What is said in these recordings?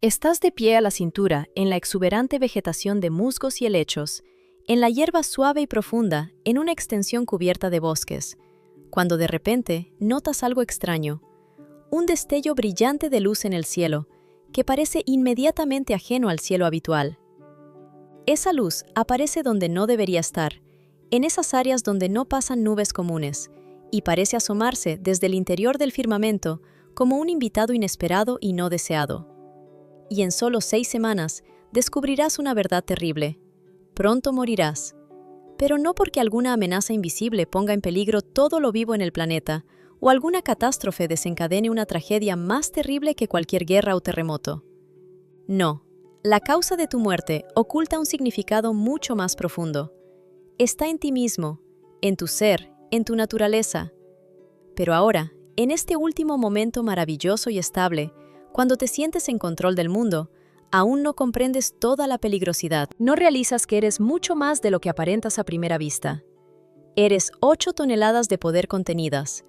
Estás de pie a la cintura en la exuberante vegetación de musgos y helechos, en la hierba suave y profunda, en una extensión cubierta de bosques, cuando de repente notas algo extraño, un destello brillante de luz en el cielo, que parece inmediatamente ajeno al cielo habitual. Esa luz aparece donde no debería estar, en esas áreas donde no pasan nubes comunes, y parece asomarse desde el interior del firmamento como un invitado inesperado y no deseado. Y en solo 6 semanas descubrirás una verdad terrible. Pronto morirás. Pero no porque alguna amenaza invisible ponga en peligro todo lo vivo en el planeta, o alguna catástrofe desencadene una tragedia más terrible que cualquier guerra o terremoto. No, la causa de tu muerte oculta un significado mucho más profundo. Está en ti mismo, en tu ser, en tu naturaleza. Pero ahora, en este último momento maravilloso y estable, cuando te sientes en control del mundo, aún no comprendes toda la peligrosidad. No realizas que eres mucho más de lo que aparentas a primera vista. Eres 8 toneladas de poder contenidas,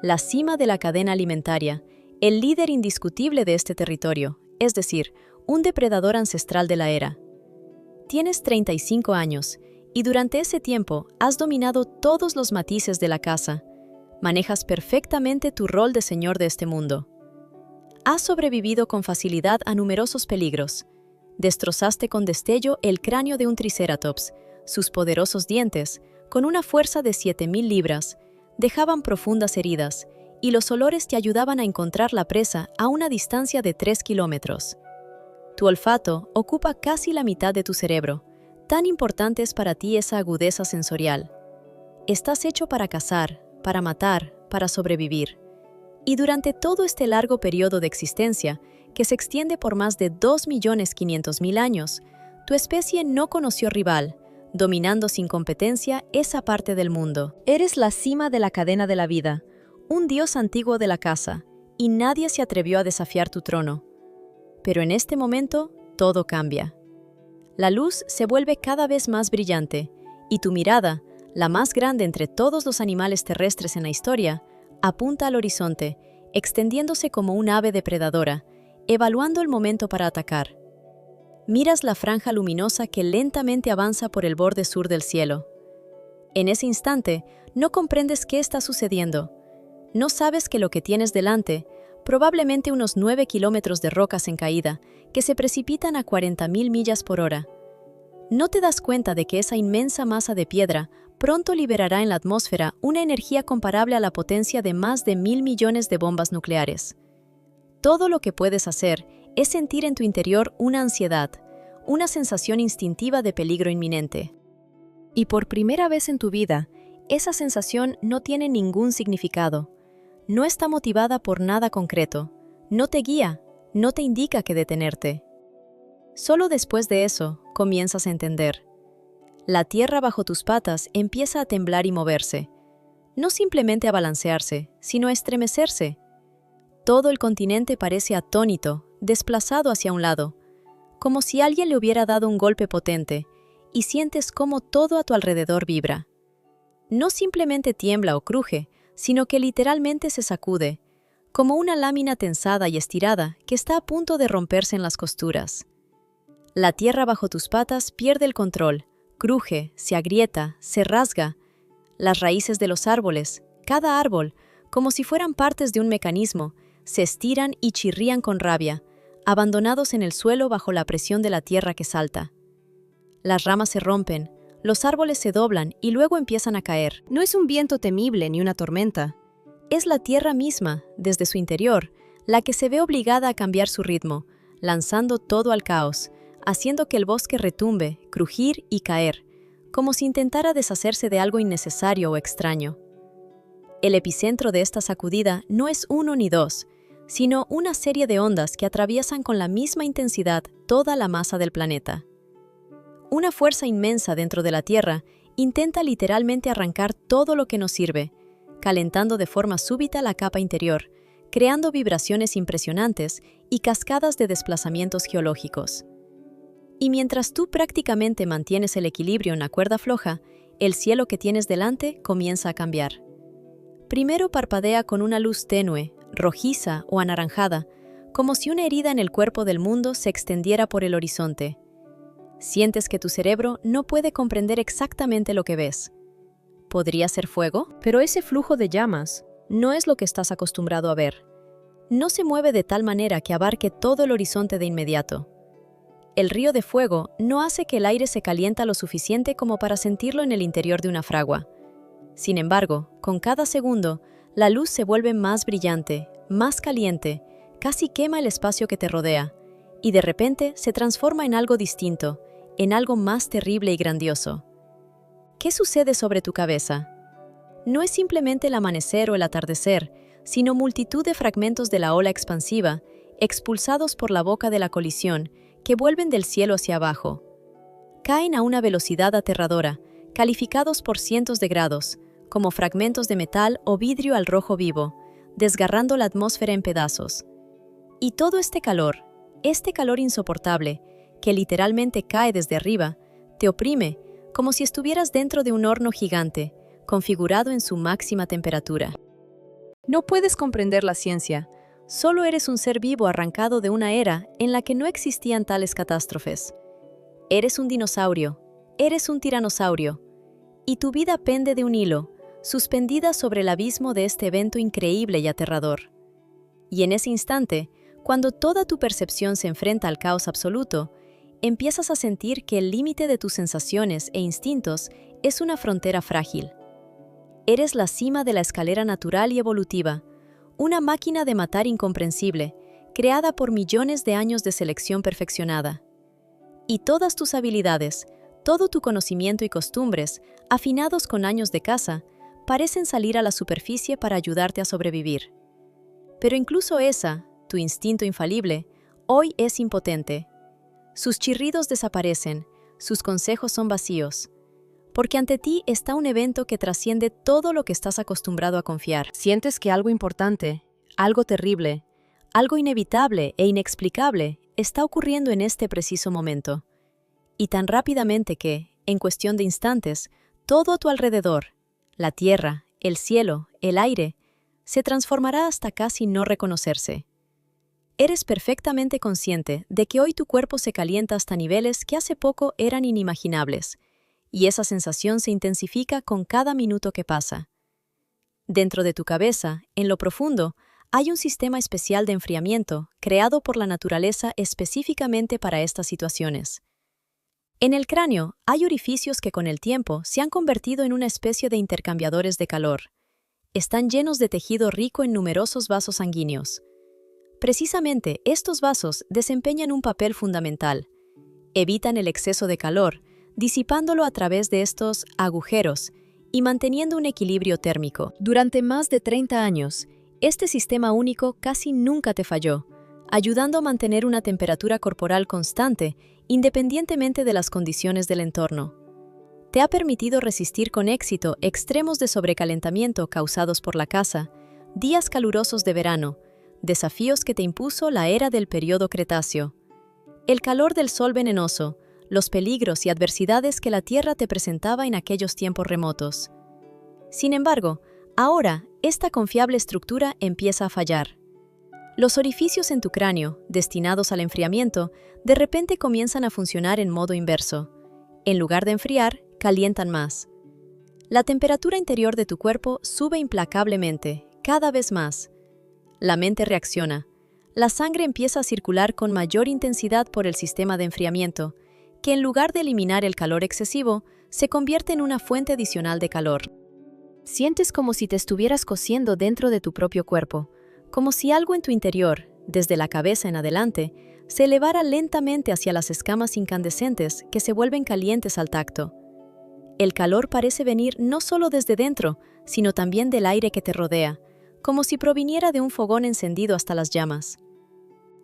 la cima de la cadena alimentaria, el líder indiscutible de este territorio, es decir, un depredador ancestral de la era. Tienes 35 años y durante ese tiempo has dominado todos los matices de la caza. Manejas perfectamente tu rol de señor de este mundo. Has sobrevivido con facilidad a numerosos peligros. Destrozaste con destello el cráneo de un triceratops. Sus poderosos dientes, con una fuerza de 7.000 libras, dejaban profundas heridas, y los olores te ayudaban a encontrar la presa a una distancia de 3 kilómetros. Tu olfato ocupa casi la mitad de tu cerebro. Tan importante es para ti esa agudeza sensorial. Estás hecho para cazar, para matar, para sobrevivir. Y durante todo este largo periodo de existencia, que se extiende por más de 2.500.000 años, tu especie no conoció rival, dominando sin competencia esa parte del mundo. Eres la cima de la cadena de la vida, un dios antiguo de la caza, y nadie se atrevió a desafiar tu trono. Pero en este momento, todo cambia. La luz se vuelve cada vez más brillante, y tu mirada, la más grande entre todos los animales terrestres en la historia, apunta al horizonte, extendiéndose como un ave depredadora, evaluando el momento para atacar. Miras la franja luminosa que lentamente avanza por el borde sur del cielo. En ese instante, no comprendes qué está sucediendo. No sabes que lo que tienes delante, probablemente unos 9 kilómetros de rocas en caída, que se precipitan a 40.000 millas por hora. No te das cuenta de que esa inmensa masa de piedra pronto liberará en la atmósfera una energía comparable a la potencia de más de 1.000 millones de bombas nucleares. Todo lo que puedes hacer es sentir en tu interior una ansiedad, una sensación instintiva de peligro inminente. Y por primera vez en tu vida, esa sensación no tiene ningún significado. No está motivada por nada concreto, no te guía, no te indica que detenerte. Solo después de eso, comienzas a entender. La tierra bajo tus patas empieza a temblar y moverse. No simplemente a balancearse, sino a estremecerse. Todo el continente parece atónito, desplazado hacia un lado, como si alguien le hubiera dado un golpe potente, y sientes cómo todo a tu alrededor vibra. No simplemente tiembla o cruje, sino que literalmente se sacude, como una lámina tensada y estirada que está a punto de romperse en las costuras. La tierra bajo tus patas pierde el control, cruje, se agrieta, se rasga. Las raíces de los árboles, cada árbol, como si fueran partes de un mecanismo, se estiran y chirrían con rabia, abandonados en el suelo bajo la presión de la tierra que salta. Las ramas se rompen, los árboles se doblan y luego empiezan a caer. No es un viento temible ni una tormenta. Es la tierra misma, desde su interior, la que se ve obligada a cambiar su ritmo, lanzando todo al caos, haciendo que el bosque retumbe, crujir y caer, como si intentara deshacerse de algo innecesario o extraño. El epicentro de esta sacudida no es uno ni dos, sino una serie de ondas que atraviesan con la misma intensidad toda la masa del planeta. Una fuerza inmensa dentro de la Tierra intenta literalmente arrancar todo lo que nos sirve, calentando de forma súbita la capa interior, creando vibraciones impresionantes y cascadas de desplazamientos geológicos. Y mientras tú prácticamente mantienes el equilibrio en la cuerda floja, el cielo que tienes delante comienza a cambiar. Primero parpadea con una luz tenue, rojiza o anaranjada, como si una herida en el cuerpo del mundo se extendiera por el horizonte. Sientes que tu cerebro no puede comprender exactamente lo que ves. ¿Podría ser fuego? Pero ese flujo de llamas no es lo que estás acostumbrado a ver. No se mueve de tal manera que abarque todo el horizonte de inmediato. El río de fuego no hace que el aire se calienta lo suficiente como para sentirlo en el interior de una fragua. Sin embargo, con cada segundo, la luz se vuelve más brillante, más caliente, casi quema el espacio que te rodea, y de repente se transforma en algo distinto, en algo más terrible y grandioso. ¿Qué sucede sobre tu cabeza? No es simplemente el amanecer o el atardecer, sino multitud de fragmentos de la ola expansiva, expulsados por la boca de la colisión, que vuelven del cielo hacia abajo. Caen a una velocidad aterradora, calificados por cientos de grados, como fragmentos de metal o vidrio al rojo vivo, desgarrando la atmósfera en pedazos. Y todo este calor insoportable, que literalmente cae desde arriba, te oprime, como si estuvieras dentro de un horno gigante, configurado en su máxima temperatura. No puedes comprender la ciencia, solo eres un ser vivo arrancado de una era en la que no existían tales catástrofes. Eres un dinosaurio, eres un tiranosaurio, y tu vida pende de un hilo, suspendida sobre el abismo de este evento increíble y aterrador. Y en ese instante, cuando toda tu percepción se enfrenta al caos absoluto, empiezas a sentir que el límite de tus sensaciones e instintos es una frontera frágil. Eres la cima de la escalera natural y evolutiva, una máquina de matar incomprensible, creada por millones de años de selección perfeccionada. Y todas tus habilidades, todo tu conocimiento y costumbres, afinados con años de caza, parecen salir a la superficie para ayudarte a sobrevivir. Pero incluso tu instinto infalible, hoy es impotente. Sus chirridos desaparecen, sus consejos son vacíos, porque ante ti está un evento que trasciende todo lo que estás acostumbrado a confiar. Sientes que algo importante, algo terrible, algo inevitable e inexplicable está ocurriendo en este preciso momento. Y tan rápidamente que, en cuestión de instantes, todo a tu alrededor, la tierra, el cielo, el aire, se transformará hasta casi no reconocerse. Eres perfectamente consciente de que hoy tu cuerpo se calienta hasta niveles que hace poco eran inimaginables, y esa sensación se intensifica con cada minuto que pasa. Dentro de tu cabeza, en lo profundo, hay un sistema especial de enfriamiento creado por la naturaleza específicamente para estas situaciones. En el cráneo hay orificios que con el tiempo se han convertido en una especie de intercambiadores de calor. Están llenos de tejido rico en numerosos vasos sanguíneos. Precisamente estos vasos desempeñan un papel fundamental. Evitan el exceso de calor, disipándolo a través de estos agujeros y manteniendo un equilibrio térmico. Durante más de 30 años, este sistema único casi nunca te falló, ayudando a mantener una temperatura corporal constante independientemente de las condiciones del entorno. Te ha permitido resistir con éxito extremos de sobrecalentamiento causados por la caza, días calurosos de verano, desafíos que te impuso la era del período Cretáceo, el calor del sol venenoso, los peligros y adversidades que la Tierra te presentaba en aquellos tiempos remotos. Sin embargo, ahora esta confiable estructura empieza a fallar. Los orificios en tu cráneo, destinados al enfriamiento, de repente comienzan a funcionar en modo inverso. En lugar de enfriar, calientan más. La temperatura interior de tu cuerpo sube implacablemente, cada vez más. La mente reacciona. La sangre empieza a circular con mayor intensidad por el sistema de enfriamiento, que en lugar de eliminar el calor excesivo, se convierte en una fuente adicional de calor. Sientes como si te estuvieras cociendo dentro de tu propio cuerpo, como si algo en tu interior, desde la cabeza en adelante, se elevara lentamente hacia las escamas incandescentes que se vuelven calientes al tacto. El calor parece venir no solo desde dentro, sino también del aire que te rodea, como si proviniera de un fogón encendido hasta las llamas.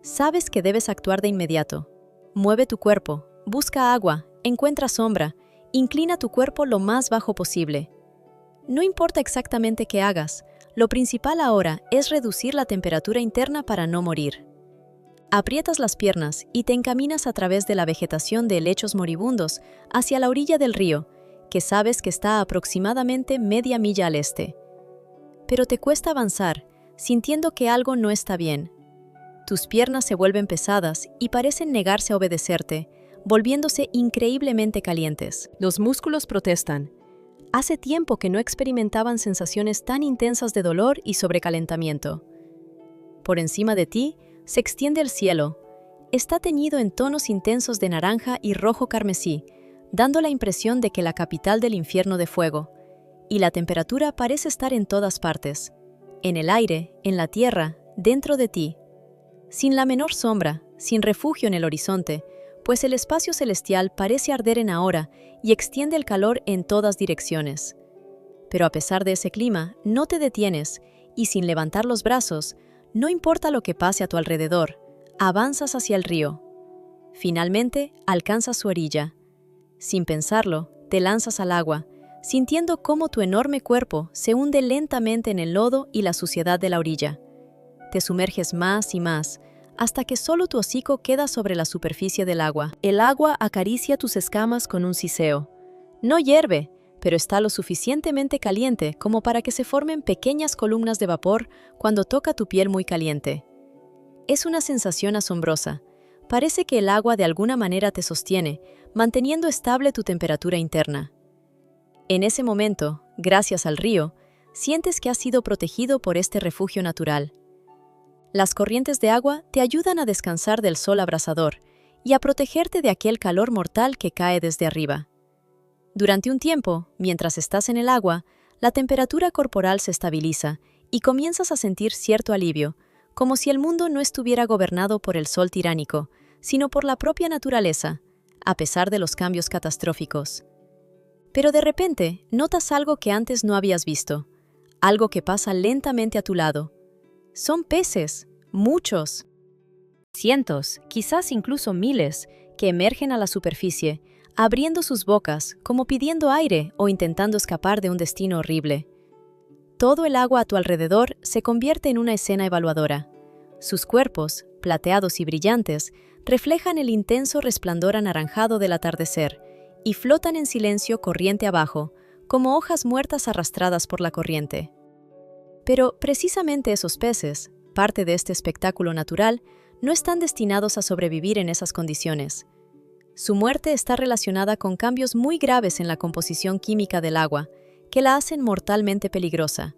Sabes que debes actuar de inmediato. Mueve tu cuerpo, busca agua, encuentra sombra, inclina tu cuerpo lo más bajo posible. No importa exactamente qué hagas, lo principal ahora es reducir la temperatura interna para no morir. Aprietas las piernas y te encaminas a través de la vegetación de helechos moribundos hacia la orilla del río, que sabes que está aproximadamente media milla al este. Pero te cuesta avanzar, sintiendo que algo no está bien. Tus piernas se vuelven pesadas y parecen negarse a obedecerte, volviéndose increíblemente calientes. Los músculos protestan. Hace tiempo que no experimentaban sensaciones tan intensas de dolor y sobrecalentamiento. Por encima de ti se extiende el cielo. Está teñido en tonos intensos de naranja y rojo carmesí, dando la impresión de que la capital del infierno de fuego. Y la temperatura parece estar en todas partes. En el aire, en la tierra, dentro de ti. Sin la menor sombra, sin refugio en el horizonte, pues el espacio celestial parece arder en ahora y extiende el calor en todas direcciones. Pero a pesar de ese clima, no te detienes y sin levantar los brazos, no importa lo que pase a tu alrededor, avanzas hacia el río. Finalmente, alcanzas su orilla. Sin pensarlo, te lanzas al agua, sintiendo cómo tu enorme cuerpo se hunde lentamente en el lodo y la suciedad de la orilla. Te sumerges más y más, hasta que solo tu hocico queda sobre la superficie del agua. El agua acaricia tus escamas con un siseo. No hierve, pero está lo suficientemente caliente como para que se formen pequeñas columnas de vapor cuando toca tu piel muy caliente. Es una sensación asombrosa. Parece que el agua de alguna manera te sostiene, manteniendo estable tu temperatura interna. En ese momento, gracias al río, sientes que has sido protegido por este refugio natural. Las corrientes de agua te ayudan a descansar del sol abrasador y a protegerte de aquel calor mortal que cae desde arriba. Durante un tiempo, mientras estás en el agua, la temperatura corporal se estabiliza y comienzas a sentir cierto alivio, como si el mundo no estuviera gobernado por el sol tiránico, sino por la propia naturaleza, a pesar de los cambios catastróficos. Pero de repente, notas algo que antes no habías visto, algo que pasa lentamente a tu lado. Son peces, muchos. Cientos, quizás incluso miles, que emergen a la superficie, abriendo sus bocas como pidiendo aire o intentando escapar de un destino horrible. Todo el agua a tu alrededor se convierte en una escena evaluadora. Sus cuerpos, plateados y brillantes, reflejan el intenso resplandor anaranjado del atardecer y flotan en silencio corriente abajo, como hojas muertas arrastradas por la corriente. Pero precisamente esos peces, parte de este espectáculo natural, no están destinados a sobrevivir en esas condiciones. Su muerte está relacionada con cambios muy graves en la composición química del agua, que la hacen mortalmente peligrosa.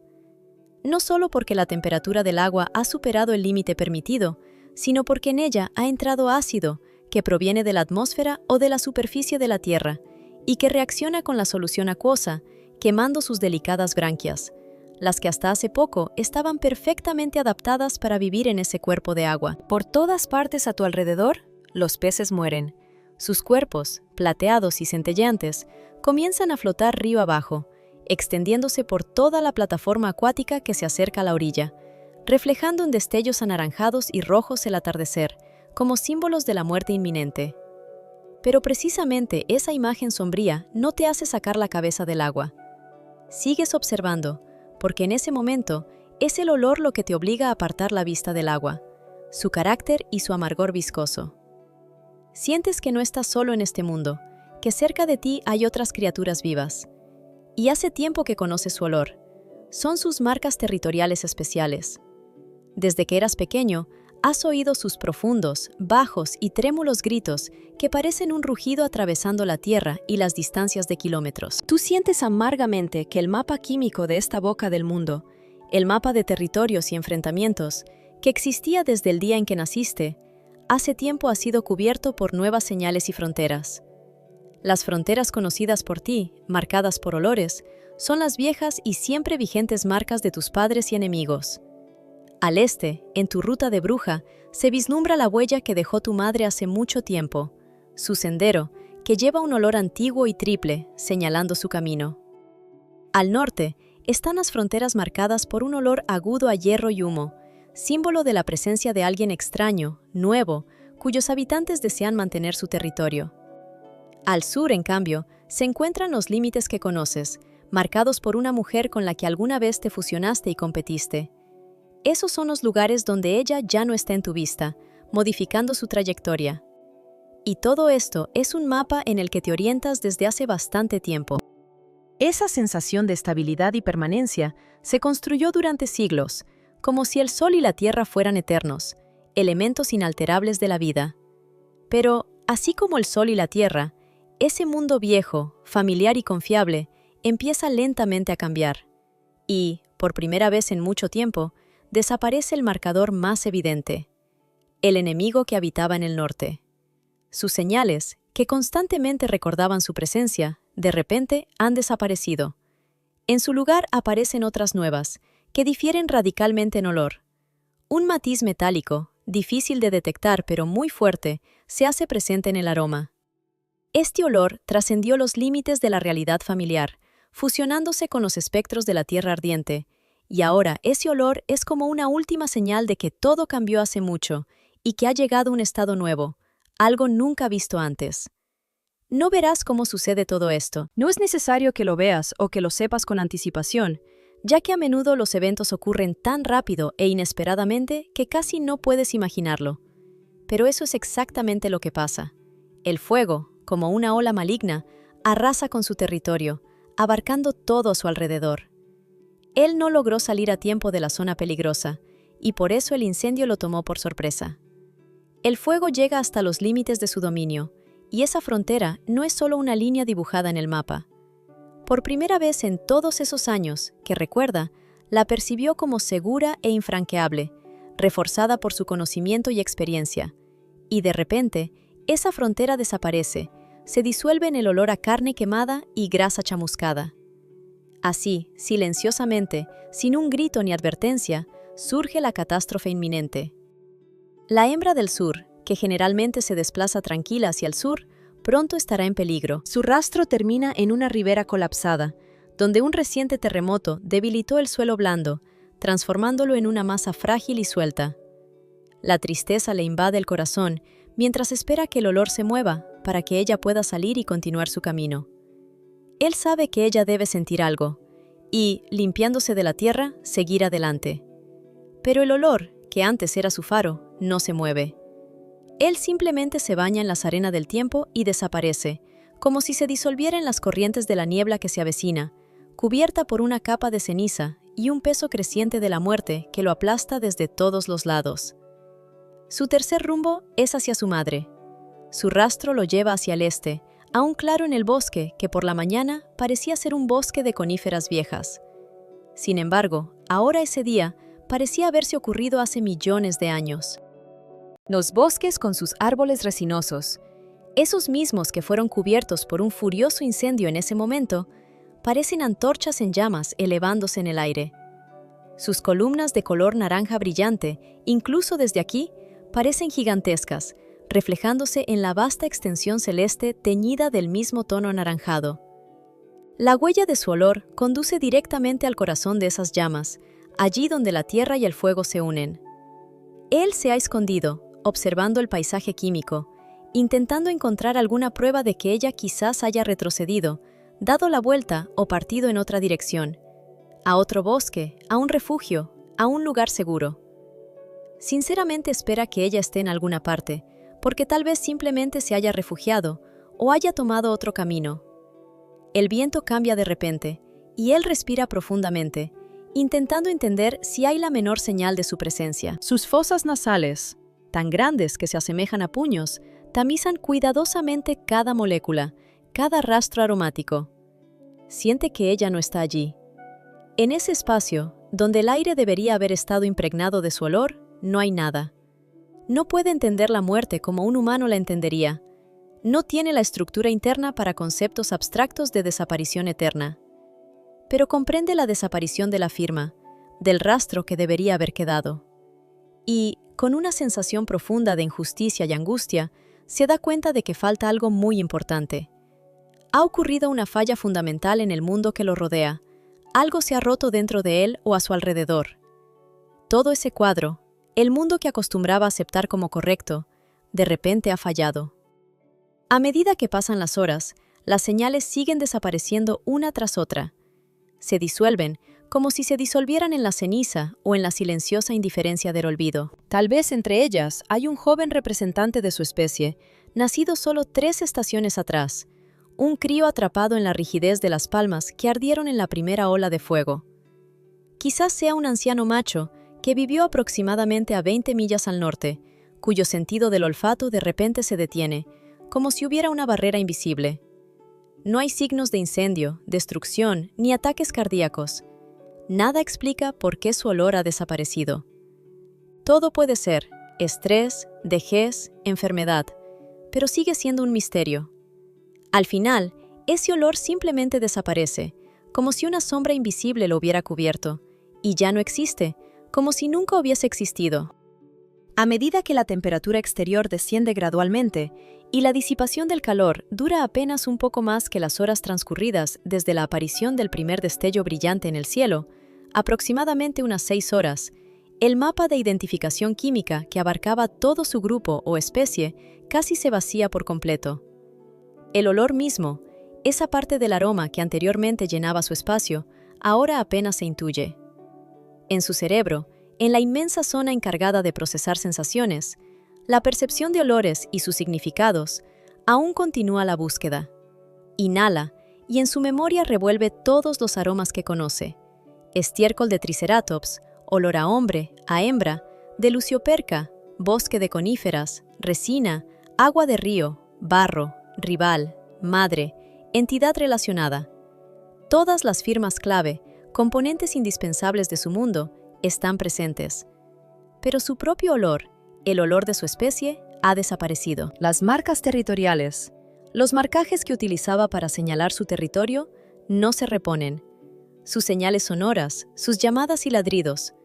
No solo porque la temperatura del agua ha superado el límite permitido, sino porque en ella ha entrado ácido, que proviene de la atmósfera o de la superficie de la Tierra, y que reacciona con la solución acuosa, quemando sus delicadas branquias, las que hasta hace poco estaban perfectamente adaptadas para vivir en ese cuerpo de agua. Por todas partes a tu alrededor, los peces mueren. Sus cuerpos, plateados y centelleantes, comienzan a flotar río abajo, extendiéndose por toda la plataforma acuática que se acerca a la orilla, reflejando en destellos anaranjados y rojos el atardecer, como símbolos de la muerte inminente. Pero precisamente esa imagen sombría no te hace sacar la cabeza del agua. Sigues observando, porque en ese momento es el olor lo que te obliga a apartar la vista del agua, su carácter y su amargor viscoso. Sientes que no estás solo en este mundo, que cerca de ti hay otras criaturas vivas. Y hace tiempo que conoces su olor. Son sus marcas territoriales especiales. Desde que eras pequeño, has oído sus profundos, bajos y trémulos gritos que parecen un rugido atravesando la tierra y las distancias de kilómetros. Tú sientes amargamente que el mapa químico de esta boca del mundo, el mapa de territorios y enfrentamientos, que existía desde el día en que naciste, hace tiempo ha sido cubierto por nuevas señales y fronteras. Las fronteras conocidas por ti, marcadas por olores, son las viejas y siempre vigentes marcas de tus padres y enemigos. Al este, en tu ruta de bruja, se vislumbra la huella que dejó tu madre hace mucho tiempo, su sendero, que lleva un olor antiguo y triple, señalando su camino. Al norte, están las fronteras marcadas por un olor agudo a hierro y humo, símbolo de la presencia de alguien extraño, nuevo, cuyos habitantes desean mantener su territorio. Al sur, en cambio, se encuentran los límites que conoces, marcados por una mujer con la que alguna vez te fusionaste y competiste. Esos son los lugares donde ella ya no está en tu vista, modificando su trayectoria. Y todo esto es un mapa en el que te orientas desde hace bastante tiempo. Esa sensación de estabilidad y permanencia se construyó durante siglos, como si el sol y la tierra fueran eternos, elementos inalterables de la vida. Pero, así como el sol y la tierra, ese mundo viejo, familiar y confiable, empieza lentamente a cambiar. Y, por primera vez en mucho tiempo, desaparece el marcador más evidente: el enemigo que habitaba en el norte. Sus señales, que constantemente recordaban su presencia, de repente han desaparecido. En su lugar aparecen otras nuevas, que difieren radicalmente en olor. Un matiz metálico, difícil de detectar pero muy fuerte, se hace presente en el aroma. Este olor trascendió los límites de la realidad familiar, fusionándose con los espectros de la tierra ardiente, y ahora ese olor es como una última señal de que todo cambió hace mucho y que ha llegado un estado nuevo, algo nunca visto antes. No verás cómo sucede todo esto. No es necesario que lo veas o que lo sepas con anticipación, ya que a menudo los eventos ocurren tan rápido e inesperadamente que casi no puedes imaginarlo. Pero eso es exactamente lo que pasa. El fuego, como una ola maligna, arrasa con su territorio, abarcando todo a su alrededor. Él no logró salir a tiempo de la zona peligrosa, y por eso el incendio lo tomó por sorpresa. El fuego llega hasta los límites de su dominio, y esa frontera no es solo una línea dibujada en el mapa. Por primera vez en todos esos años, que recuerda, la percibió como segura e infranqueable, reforzada por su conocimiento y experiencia. Y de repente, esa frontera desaparece, se disuelve en el olor a carne quemada y grasa chamuscada. Así, silenciosamente, sin un grito ni advertencia, surge la catástrofe inminente. La hembra del sur, que generalmente se desplaza tranquila hacia el sur, pronto estará en peligro. Su rastro termina en una ribera colapsada, donde un reciente terremoto debilitó el suelo blando, transformándolo en una masa frágil y suelta. La tristeza le invade el corazón mientras espera que el olor se mueva para que ella pueda salir y continuar su camino. Él sabe que ella debe sentir algo y, limpiándose de la tierra, seguir adelante. Pero el olor, que antes era su faro, no se mueve. Él simplemente se baña en las arenas del tiempo y desaparece, como si se disolviera en las corrientes de la niebla que se avecina, cubierta por una capa de ceniza y un peso creciente de la muerte que lo aplasta desde todos los lados. Su tercer rumbo es hacia su madre. Su rastro lo lleva hacia el este, aún claro en el bosque que por la mañana parecía ser un bosque de coníferas viejas. Sin embargo, ahora ese día parecía haberse ocurrido hace millones de años. Los bosques con sus árboles resinosos, esos mismos que fueron cubiertos por un furioso incendio en ese momento, parecen antorchas en llamas elevándose en el aire. Sus columnas de color naranja brillante, incluso desde aquí, parecen gigantescas, reflejándose en la vasta extensión celeste teñida del mismo tono anaranjado. La huella de su olor conduce directamente al corazón de esas llamas, allí donde la tierra y el fuego se unen. Él se ha escondido, observando el paisaje químico, intentando encontrar alguna prueba de que ella quizás haya retrocedido, dado la vuelta o partido en otra dirección, a otro bosque, a un refugio, a un lugar seguro. Sinceramente espera que ella esté en alguna parte, porque tal vez simplemente se haya refugiado o haya tomado otro camino. El viento cambia de repente, y él respira profundamente, intentando entender si hay la menor señal de su presencia. Sus fosas nasales, tan grandes que se asemejan a puños, tamizan cuidadosamente cada molécula, cada rastro aromático. Siente que ella no está allí. En ese espacio, donde el aire debería haber estado impregnado de su olor, no hay nada. No puede entender la muerte como un humano la entendería. No tiene la estructura interna para conceptos abstractos de desaparición eterna. Pero comprende la desaparición de la firma, del rastro que debería haber quedado. Y, con una sensación profunda de injusticia y angustia, se da cuenta de que falta algo muy importante. Ha ocurrido una falla fundamental en el mundo que lo rodea. Algo se ha roto dentro de él o a su alrededor. Todo ese cuadro, el mundo que acostumbraba a aceptar como correcto, de repente ha fallado. A medida que pasan las horas, las señales siguen desapareciendo una tras otra. Se disuelven, como si se disolvieran en la ceniza o en la silenciosa indiferencia del olvido. Tal vez entre ellas hay un joven representante de su especie, nacido solo 3 estaciones atrás, un crío atrapado en la rigidez de las palmas que ardieron en la primera ola de fuego. Quizás sea un anciano macho que vivió aproximadamente a 20 millas al norte, cuyo sentido del olfato de repente se detiene, como si hubiera una barrera invisible. No hay signos de incendio, destrucción ni ataques cardíacos. Nada explica por qué su olor ha desaparecido. Todo puede ser estrés, vejez, enfermedad, pero sigue siendo un misterio. Al final, ese olor simplemente desaparece, como si una sombra invisible lo hubiera cubierto, y ya no existe, como si nunca hubiese existido. A medida que la temperatura exterior desciende gradualmente y la disipación del calor dura apenas un poco más que las horas transcurridas desde la aparición del primer destello brillante en el cielo, aproximadamente unas 6 horas, el mapa de identificación química que abarcaba todo su grupo o especie casi se vacía por completo. El olor mismo, esa parte del aroma que anteriormente llenaba su espacio, ahora apenas se intuye. En su cerebro, en la inmensa zona encargada de procesar sensaciones, la percepción de olores y sus significados, aún continúa la búsqueda. Inhala y en su memoria revuelve todos los aromas que conoce: estiércol de triceratops, olor a hombre, a hembra, de lucioperca, bosque de coníferas, resina, agua de río, barro, rival, madre, entidad relacionada. Todas las firmas clave, componentes indispensables de su mundo, están presentes. Pero su propio olor, el olor de su especie, ha desaparecido. Las marcas territoriales, los marcajes que utilizaba para señalar su territorio, no se reponen. Sus señales sonoras, sus llamadas y ladridos,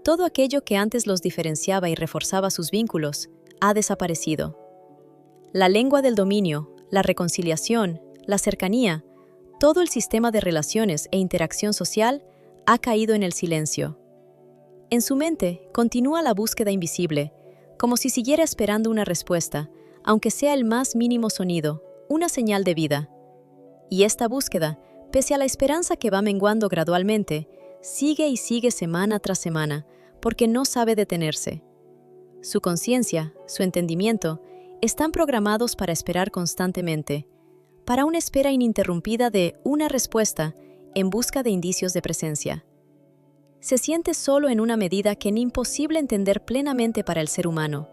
todo aquello que antes los diferenciaba y reforzaba sus vínculos, ha desaparecido. La lengua del dominio, la reconciliación, la cercanía, todo el sistema de relaciones e interacción social ha caído en el silencio. En su mente continúa la búsqueda invisible, como si siguiera esperando una respuesta, aunque sea el más mínimo sonido, una señal de vida. Y esta búsqueda, pese a la esperanza que va menguando gradualmente, sigue y sigue semana tras semana, porque no sabe detenerse. Su conciencia, su entendimiento, están programados para esperar constantemente, para una espera ininterrumpida de una respuesta en busca de indicios de presencia. Se siente solo en una medida que es imposible entender plenamente para el ser humano.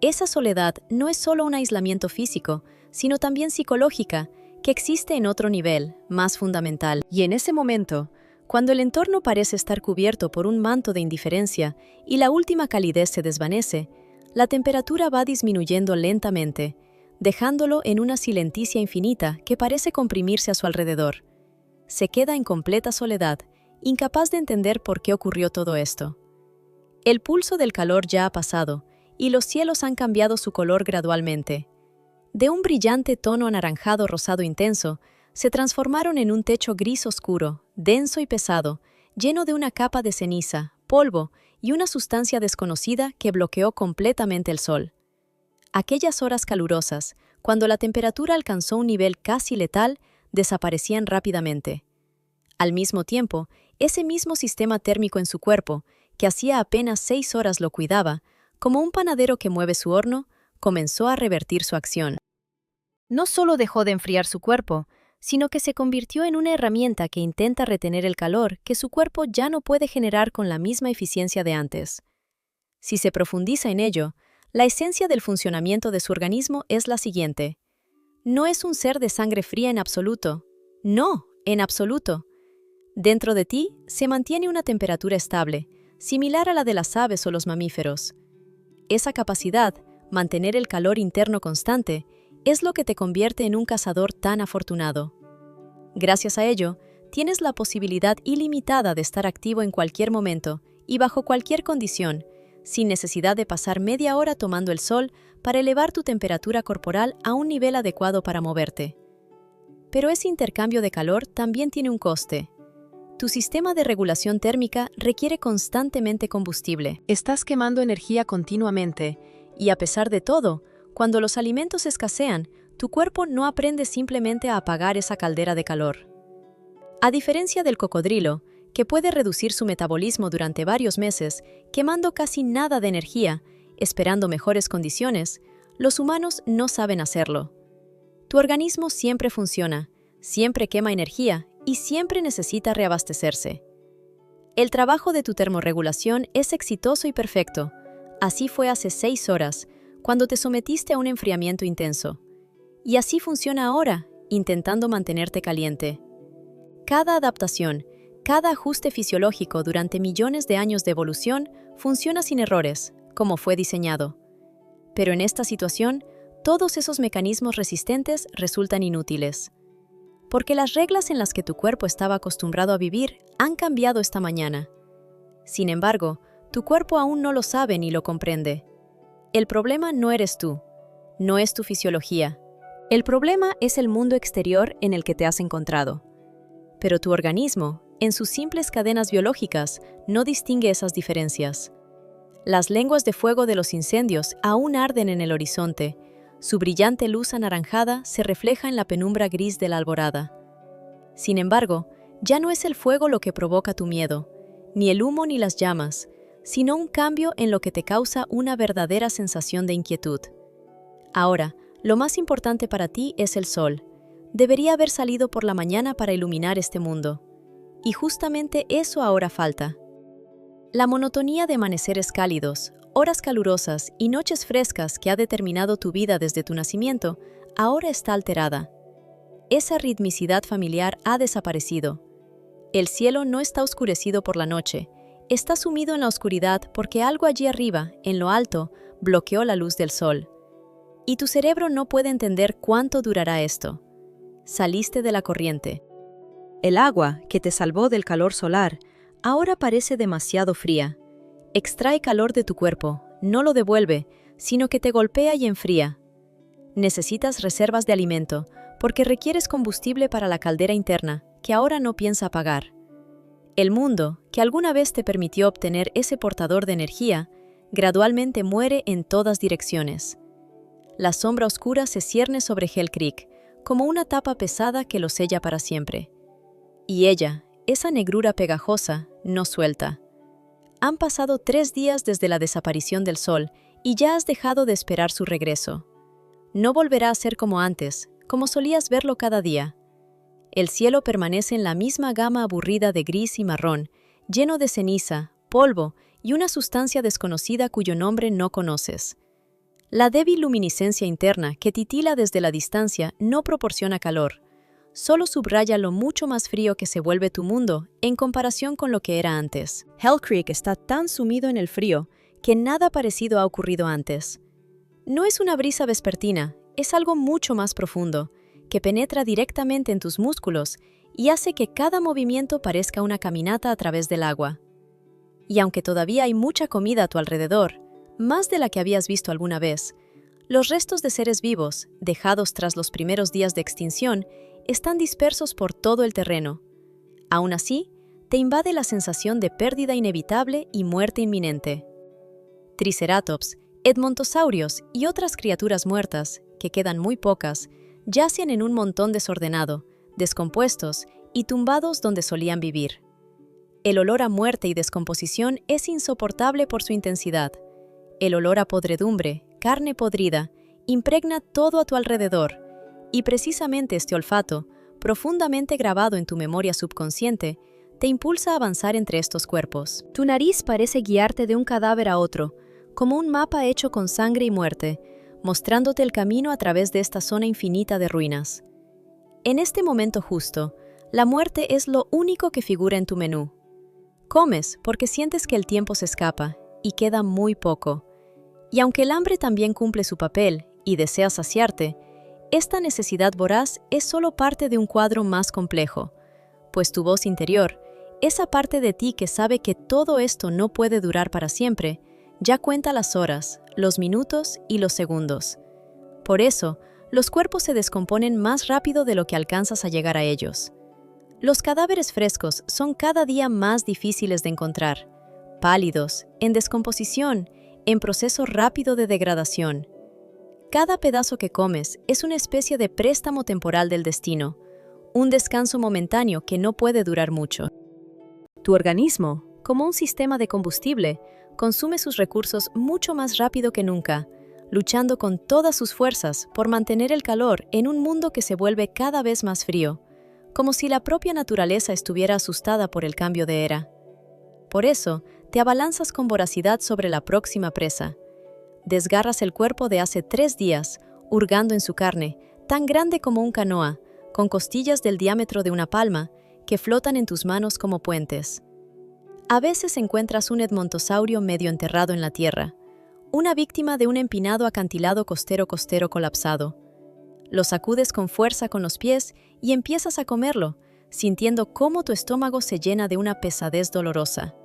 Esa soledad no es solo un aislamiento físico, sino también psicológica, que existe en otro nivel, más fundamental. Y en ese momento, cuando el entorno parece estar cubierto por un manto de indiferencia y la última calidez se desvanece, la temperatura va disminuyendo lentamente, dejándolo en una silenticia infinita que parece comprimirse a su alrededor. Se queda en completa soledad, incapaz de entender por qué ocurrió todo esto. El pulso del calor ya ha pasado, y los cielos han cambiado su color gradualmente. De un brillante tono anaranjado rosado intenso, se transformaron en un techo gris oscuro, denso y pesado, lleno de una capa de ceniza, polvo y una sustancia desconocida que bloqueó completamente el sol. Aquellas horas calurosas, cuando la temperatura alcanzó un nivel casi letal, desaparecían rápidamente. Al mismo tiempo, ese mismo sistema térmico en su cuerpo, que hacía apenas 6 horas lo cuidaba, como un panadero que mueve su horno, comenzó a revertir su acción. No solo dejó de enfriar su cuerpo, sino que se convirtió en una herramienta que intenta retener el calor que su cuerpo ya no puede generar con la misma eficiencia de antes. Si se profundiza en ello, la esencia del funcionamiento de su organismo es la siguiente. No es un ser de sangre fría en absoluto. No, en absoluto. Dentro de ti se mantiene una temperatura estable, similar a la de las aves o los mamíferos. Esa capacidad, mantener el calor interno constante, es lo que te convierte en un cazador tan afortunado. Gracias a ello, tienes la posibilidad ilimitada de estar activo en cualquier momento y bajo cualquier condición, sin necesidad de pasar media hora tomando el sol para elevar tu temperatura corporal a un nivel adecuado para moverte. Pero ese intercambio de calor también tiene un coste. Tu sistema de regulación térmica requiere constantemente combustible. Estás quemando energía continuamente, y a pesar de todo, cuando los alimentos escasean, tu cuerpo no aprende simplemente a apagar esa caldera de calor. A diferencia del cocodrilo, que puede reducir su metabolismo durante varios meses, quemando casi nada de energía, esperando mejores condiciones, los humanos no saben hacerlo. Tu organismo siempre funciona, siempre quema energía y siempre necesita reabastecerse. El trabajo de tu termorregulación es exitoso y perfecto. Así fue hace 6 horas, cuando te sometiste a un enfriamiento intenso. Y así funciona ahora, intentando mantenerte caliente. Cada adaptación, cada ajuste fisiológico durante millones de años de evolución funciona sin errores, como fue diseñado. Pero en esta situación, todos esos mecanismos resistentes resultan inútiles. Porque las reglas en las que tu cuerpo estaba acostumbrado a vivir han cambiado esta mañana. Sin embargo, tu cuerpo aún no lo sabe ni lo comprende. El problema no eres tú, no es tu fisiología. El problema es el mundo exterior en el que te has encontrado. Pero tu organismo, en sus simples cadenas biológicas, no distingue esas diferencias. Las lenguas de fuego de los incendios aún arden en el horizonte. Su brillante luz anaranjada se refleja en la penumbra gris de la alborada. Sin embargo, ya no es el fuego lo que provoca tu miedo, ni el humo ni las llamas, sino un cambio en lo que te causa una verdadera sensación de inquietud. Ahora, lo más importante para ti es el sol. Debería haber salido por la mañana para iluminar este mundo. Y justamente eso ahora falta. La monotonía de amaneceres cálidos, horas calurosas y noches frescas que ha determinado tu vida desde tu nacimiento, ahora está alterada. Esa ritmicidad familiar ha desaparecido. El cielo no está oscurecido por la noche, está sumido en la oscuridad porque algo allí arriba, en lo alto, bloqueó la luz del sol. Y tu cerebro no puede entender cuánto durará esto. Saliste de la corriente. El agua, que te salvó del calor solar, ahora parece demasiado fría. Extrae calor de tu cuerpo, no lo devuelve, sino que te golpea y enfría. Necesitas reservas de alimento, porque requieres combustible para la caldera interna, que ahora no piensa apagar. El mundo, que alguna vez te permitió obtener ese portador de energía, gradualmente muere en todas direcciones. La sombra oscura se cierne sobre Hell Creek, como una tapa pesada que lo sella para siempre. Y ella, esa negrura pegajosa, no suelta. Han pasado 3 días desde la desaparición del sol y ya has dejado de esperar su regreso. No volverá a ser como antes, como solías verlo cada día. El cielo permanece en la misma gama aburrida de gris y marrón, lleno de ceniza, polvo y una sustancia desconocida cuyo nombre no conoces. La débil luminiscencia interna que titila desde la distancia no proporciona calor, solo subraya lo mucho más frío que se vuelve tu mundo en comparación con lo que era antes. Hell Creek está tan sumido en el frío que nada parecido ha ocurrido antes. No es una brisa vespertina, es algo mucho más profundo, que penetra directamente en tus músculos y hace que cada movimiento parezca una caminata a través del agua. Y aunque todavía hay mucha comida a tu alrededor, más de la que habías visto alguna vez, los restos de seres vivos, dejados tras los primeros días de extinción, están dispersos por todo el terreno. Aún así, te invade la sensación de pérdida inevitable y muerte inminente. Triceratops, edmontosaurios y otras criaturas muertas, que quedan muy pocas, yacen en un montón desordenado, descompuestos y tumbados donde solían vivir. El olor a muerte y descomposición es insoportable por su intensidad. El olor a podredumbre, carne podrida, impregna todo a tu alrededor, y precisamente este olfato, profundamente grabado en tu memoria subconsciente, te impulsa a avanzar entre estos cuerpos. Tu nariz parece guiarte de un cadáver a otro, como un mapa hecho con sangre y muerte, mostrándote el camino a través de esta zona infinita de ruinas. En este momento justo, la muerte es lo único que figura en tu menú. Comes porque sientes que el tiempo se escapa, y queda muy poco. Y aunque el hambre también cumple su papel y deseas saciarte, esta necesidad voraz es solo parte de un cuadro más complejo, pues tu voz interior, esa parte de ti que sabe que todo esto no puede durar para siempre, ya cuenta las horas, los minutos y los segundos. Por eso, los cuerpos se descomponen más rápido de lo que alcanzas a llegar a ellos. Los cadáveres frescos son cada día más difíciles de encontrar, pálidos, en descomposición, en proceso rápido de degradación. Cada pedazo que comes es una especie de préstamo temporal del destino, un descanso momentáneo que no puede durar mucho. Tu organismo, como un sistema de combustible, consume sus recursos mucho más rápido que nunca, luchando con todas sus fuerzas por mantener el calor en un mundo que se vuelve cada vez más frío, como si la propia naturaleza estuviera asustada por el cambio de era. Por eso, te abalanzas con voracidad sobre la próxima presa. Desgarras el cuerpo de hace 3 días, hurgando en su carne, tan grande como un canoa, con costillas del diámetro de una palma, que flotan en tus manos como puentes. A veces encuentras un edmontosaurio medio enterrado en la tierra, una víctima de un empinado acantilado costero colapsado. Lo sacudes con fuerza con los pies y empiezas a comerlo, sintiendo cómo tu estómago se llena de una pesadez dolorosa.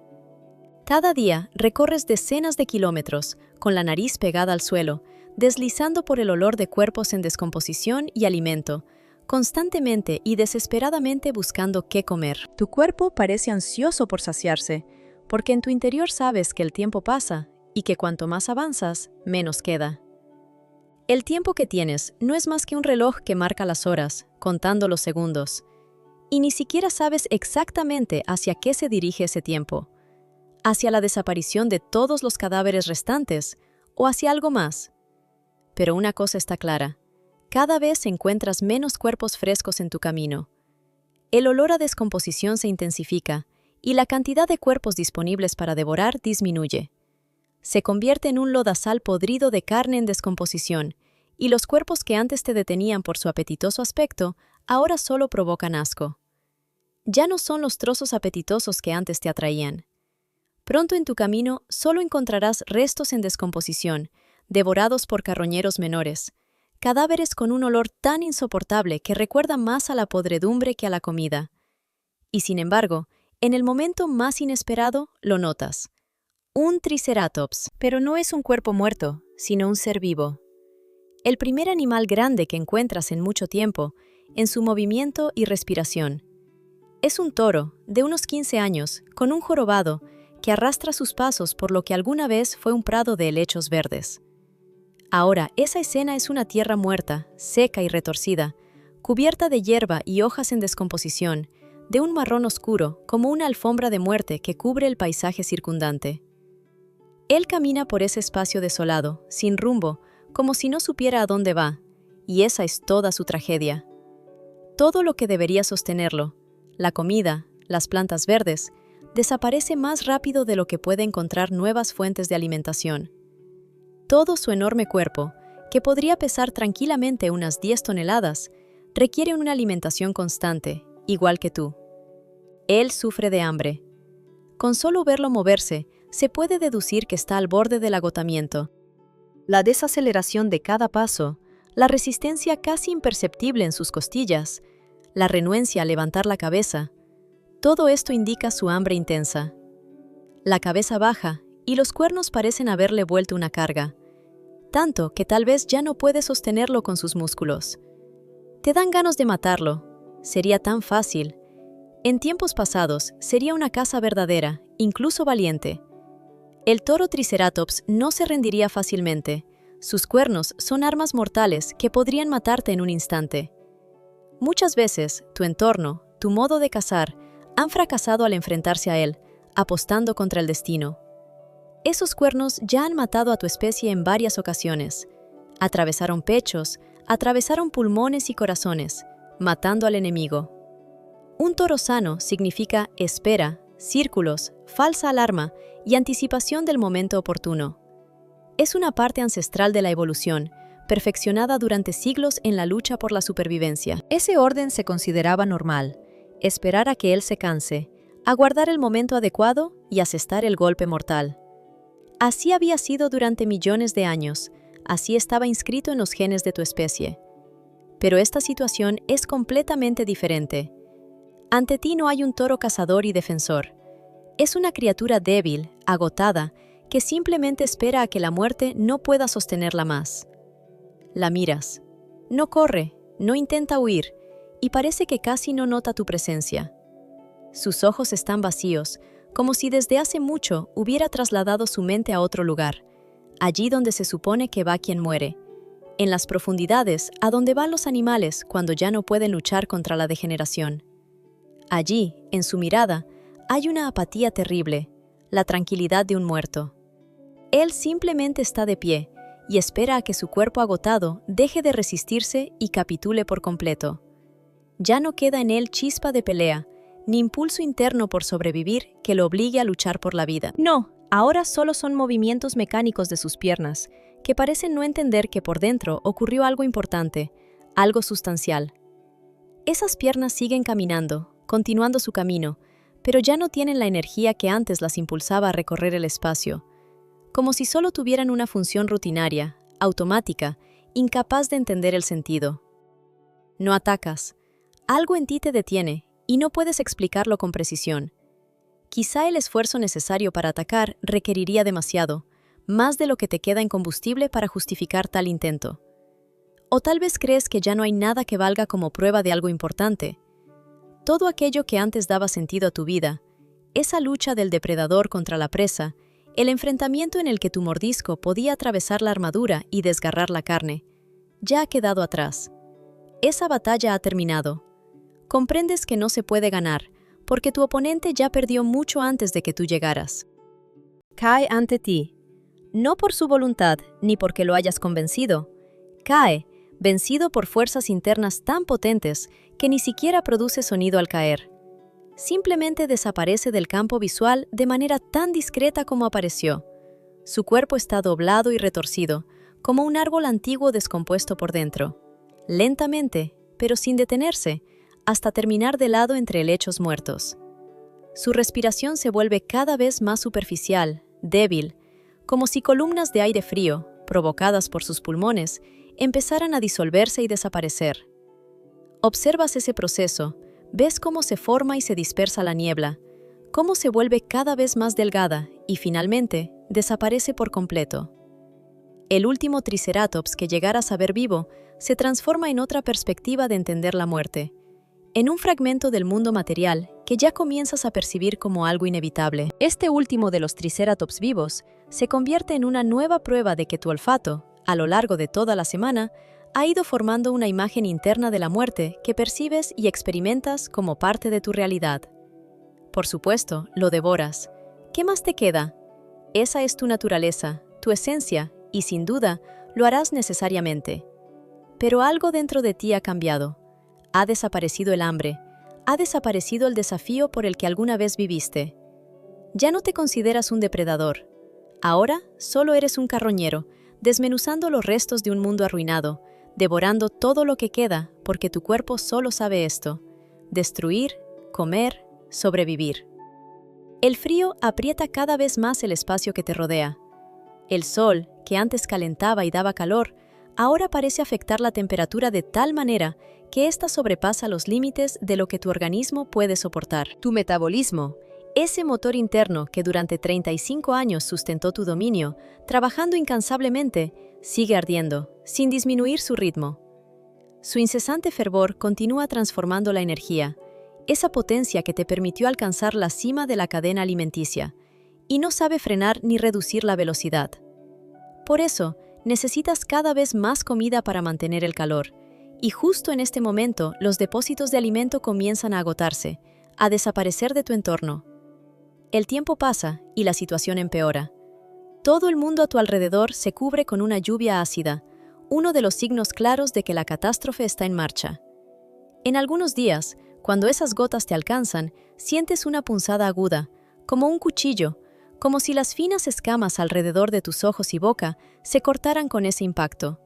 Cada día recorres decenas de kilómetros, con la nariz pegada al suelo, deslizando por el olor de cuerpos en descomposición y alimento, constantemente y desesperadamente buscando qué comer. Tu cuerpo parece ansioso por saciarse, porque en tu interior sabes que el tiempo pasa y que cuanto más avanzas, menos queda. El tiempo que tienes no es más que un reloj que marca las horas, contando los segundos, y ni siquiera sabes exactamente hacia qué se dirige ese tiempo. ¿Hacia la desaparición de todos los cadáveres restantes o hacia algo más? Pero una cosa está clara. Cada vez encuentras menos cuerpos frescos en tu camino. El olor a descomposición se intensifica y la cantidad de cuerpos disponibles para devorar disminuye. Se convierte en un lodazal podrido de carne en descomposición, y los cuerpos que antes te detenían por su apetitoso aspecto, ahora solo provocan asco. Ya no son los trozos apetitosos que antes te atraían. Pronto en tu camino solo encontrarás restos en descomposición, devorados por carroñeros menores, cadáveres con un olor tan insoportable que recuerda más a la podredumbre que a la comida. Y sin embargo, en el momento más inesperado, lo notas. Un triceratops, pero no es un cuerpo muerto, sino un ser vivo. El primer animal grande que encuentras en mucho tiempo, en su movimiento y respiración. Es un toro, de unos 15 años, con un jorobado, que arrastra sus pasos por lo que alguna vez fue un prado de helechos verdes. Ahora, esa escena es una tierra muerta, seca y retorcida, cubierta de hierba y hojas en descomposición, de un marrón oscuro, como una alfombra de muerte que cubre el paisaje circundante. Él camina por ese espacio desolado, sin rumbo, como si no supiera a dónde va, y esa es toda su tragedia. Todo lo que debería sostenerlo, la comida, las plantas verdes, desaparece más rápido de lo que puede encontrar nuevas fuentes de alimentación. Todo su enorme cuerpo, que podría pesar tranquilamente unas 10 toneladas, requiere una alimentación constante, igual que tú. Él sufre de hambre. Con solo verlo moverse, se puede deducir que está al borde del agotamiento. La desaceleración de cada paso, la resistencia casi imperceptible en sus costillas, la renuencia a levantar la cabeza, todo esto indica su hambre intensa. La cabeza baja y los cuernos parecen haberle vuelto una carga, tanto que tal vez ya no puede sostenerlo con sus músculos. Te dan ganas de matarlo. Sería tan fácil. En tiempos pasados sería una caza verdadera, incluso valiente. El toro triceratops no se rendiría fácilmente. Sus cuernos son armas mortales que podrían matarte en un instante. Muchas veces, tu entorno, tu modo de cazar, han fracasado al enfrentarse a él, apostando contra el destino. Esos cuernos ya han matado a tu especie en varias ocasiones. Atravesaron pechos, atravesaron pulmones y corazones, matando al enemigo. Un toro sano significa espera, círculos, falsa alarma y anticipación del momento oportuno. Es una parte ancestral de la evolución, perfeccionada durante siglos en la lucha por la supervivencia. Ese orden se consideraba normal: esperar a que él se canse, aguardar el momento adecuado y asestar el golpe mortal. Así había sido durante millones de años, así estaba inscrito en los genes de tu especie. Pero esta situación es completamente diferente. Ante ti no hay un toro cazador y defensor. Es una criatura débil, agotada, que simplemente espera a que la muerte no pueda sostenerla más. La miras. No corre, no intenta huir, y parece que casi no nota tu presencia. Sus ojos están vacíos, como si desde hace mucho hubiera trasladado su mente a otro lugar, allí donde se supone que va quien muere, en las profundidades a donde van los animales cuando ya no pueden luchar contra la degeneración. Allí, en su mirada, hay una apatía terrible, la tranquilidad de un muerto. Él simplemente está de pie y espera a que su cuerpo agotado deje de resistirse y capitule por completo. Ya no queda en él chispa de pelea, ni impulso interno por sobrevivir que lo obligue a luchar por la vida. No, ahora solo son movimientos mecánicos de sus piernas, que parecen no entender que por dentro ocurrió algo importante, algo sustancial. Esas piernas siguen caminando, continuando su camino, pero ya no tienen la energía que antes las impulsaba a recorrer el espacio, como si solo tuvieran una función rutinaria, automática, incapaz de entender el sentido. No atacas. Algo en ti te detiene, y no puedes explicarlo con precisión. Quizá el esfuerzo necesario para atacar requeriría demasiado, más de lo que te queda en combustible para justificar tal intento. O tal vez crees que ya no hay nada que valga como prueba de algo importante. Todo aquello que antes daba sentido a tu vida, esa lucha del depredador contra la presa, el enfrentamiento en el que tu mordisco podía atravesar la armadura y desgarrar la carne, ya ha quedado atrás. Esa batalla ha terminado. Comprendes que no se puede ganar, porque tu oponente ya perdió mucho antes de que tú llegaras. Cae ante ti, no por su voluntad ni porque lo hayas convencido. Cae, vencido por fuerzas internas tan potentes que ni siquiera produce sonido al caer. Simplemente desaparece del campo visual de manera tan discreta como apareció. Su cuerpo está doblado y retorcido, como un árbol antiguo descompuesto por dentro. Lentamente, pero sin detenerse, hasta terminar de lado entre helechos muertos. Su respiración se vuelve cada vez más superficial, débil, como si columnas de aire frío, provocadas por sus pulmones, empezaran a disolverse y desaparecer. Observas ese proceso, ves cómo se forma y se dispersa la niebla, cómo se vuelve cada vez más delgada y finalmente desaparece por completo. El último Triceratops que llegaras a ver vivo se transforma en otra perspectiva de entender la muerte, en un fragmento del mundo material que ya comienzas a percibir como algo inevitable. Este último de los Triceratops vivos se convierte en una nueva prueba de que tu olfato, a lo largo de toda la semana, ha ido formando una imagen interna de la muerte que percibes y experimentas como parte de tu realidad. Por supuesto, lo devoras. ¿Qué más te queda? Esa es tu naturaleza, tu esencia, y sin duda, lo harás necesariamente. Pero algo dentro de ti ha cambiado. Ha desaparecido el hambre, ha desaparecido el desafío por el que alguna vez viviste. Ya no te consideras un depredador. Ahora solo eres un carroñero, desmenuzando los restos de un mundo arruinado, devorando todo lo que queda porque tu cuerpo solo sabe esto: destruir, comer, sobrevivir. El frío aprieta cada vez más el espacio que te rodea. El sol, que antes calentaba y daba calor, ahora parece afectar la temperatura de tal manera que ésta sobrepasa los límites de lo que tu organismo puede soportar. Tu metabolismo, ese motor interno que durante 35 años sustentó tu dominio, trabajando incansablemente, sigue ardiendo, sin disminuir su ritmo. Su incesante fervor continúa transformando la energía, esa potencia que te permitió alcanzar la cima de la cadena alimenticia, y no sabe frenar ni reducir la velocidad. Por eso, necesitas cada vez más comida para mantener el calor, y justo en este momento los depósitos de alimento comienzan a agotarse, a desaparecer de tu entorno. El tiempo pasa y la situación empeora. Todo el mundo a tu alrededor se cubre con una lluvia ácida, uno de los signos claros de que la catástrofe está en marcha. En algunos días, cuando esas gotas te alcanzan, sientes una punzada aguda, como un cuchillo, como si las finas escamas alrededor de tus ojos y boca se cortaran con ese impacto.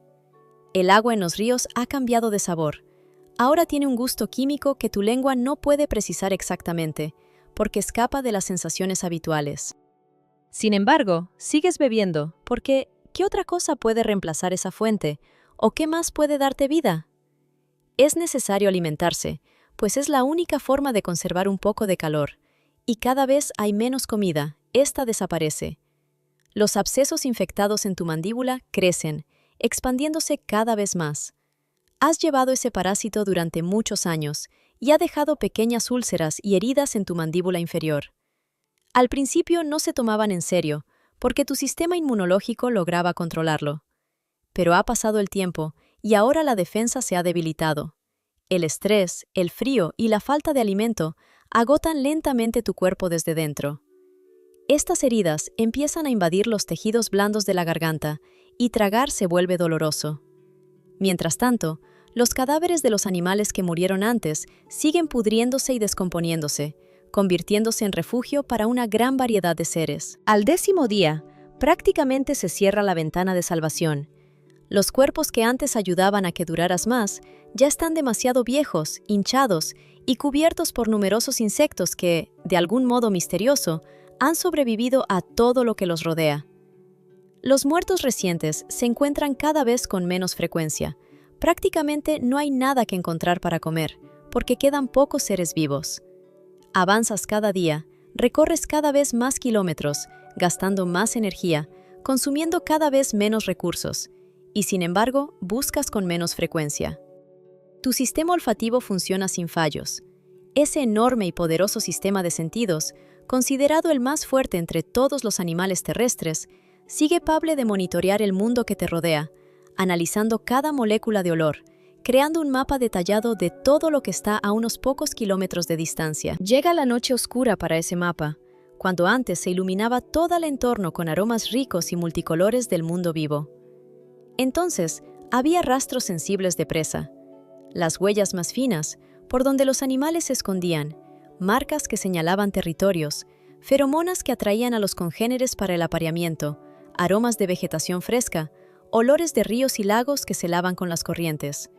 El agua en los ríos ha cambiado de sabor. Ahora tiene un gusto químico que tu lengua no puede precisar exactamente, porque escapa de las sensaciones habituales. Sin embargo, sigues bebiendo, porque ¿qué otra cosa puede reemplazar esa fuente? ¿O qué más puede darte vida? Es necesario alimentarse, pues es la única forma de conservar un poco de calor, y cada vez hay menos comida, esta desaparece. Los abscesos infectados en tu mandíbula crecen, expandiéndose cada vez más. Has llevado ese parásito durante muchos años y ha dejado pequeñas úlceras y heridas en tu mandíbula inferior. Al principio no se tomaban en serio, porque tu sistema inmunológico lograba controlarlo. Pero ha pasado el tiempo y ahora la defensa se ha debilitado. El estrés, el frío y la falta de alimento agotan lentamente tu cuerpo desde dentro. Estas heridas empiezan a invadir los tejidos blandos de la garganta y tragar se vuelve doloroso. Mientras tanto, Los cadáveres de los animales que murieron antes siguen pudriéndose y descomponiéndose, convirtiéndose en refugio para una gran variedad de seres. Al 10º día, prácticamente se cierra la ventana de salvación. Los cuerpos que antes ayudaban a que duraras más ya están demasiado viejos, hinchados y cubiertos por numerosos insectos que, de algún modo misterioso, han sobrevivido a todo lo que los rodea. Los muertos recientes se encuentran cada vez con menos frecuencia. Prácticamente no hay nada que encontrar para comer, porque quedan pocos seres vivos. Avanzas cada día, recorres cada vez más kilómetros, gastando más energía, consumiendo cada vez menos recursos, y sin embargo, buscas con menos frecuencia. Tu sistema olfativo funciona sin fallos. Ese enorme y poderoso sistema de sentidos, considerado el más fuerte entre todos los animales terrestres, sigue capaz de monitorear el mundo que te rodea, analizando cada molécula de olor, creando un mapa detallado de todo lo que está a unos pocos kilómetros de distancia. Llega la noche oscura para ese mapa, cuando antes se iluminaba todo el entorno con aromas ricos y multicolores del mundo vivo. Entonces, había rastros sensibles de presa, las huellas más finas, por donde los animales se escondían, marcas que señalaban territorios, feromonas que atraían a los congéneres para el apareamiento, aromas de vegetación fresca, olores de ríos y lagos que se lavan con las corrientes.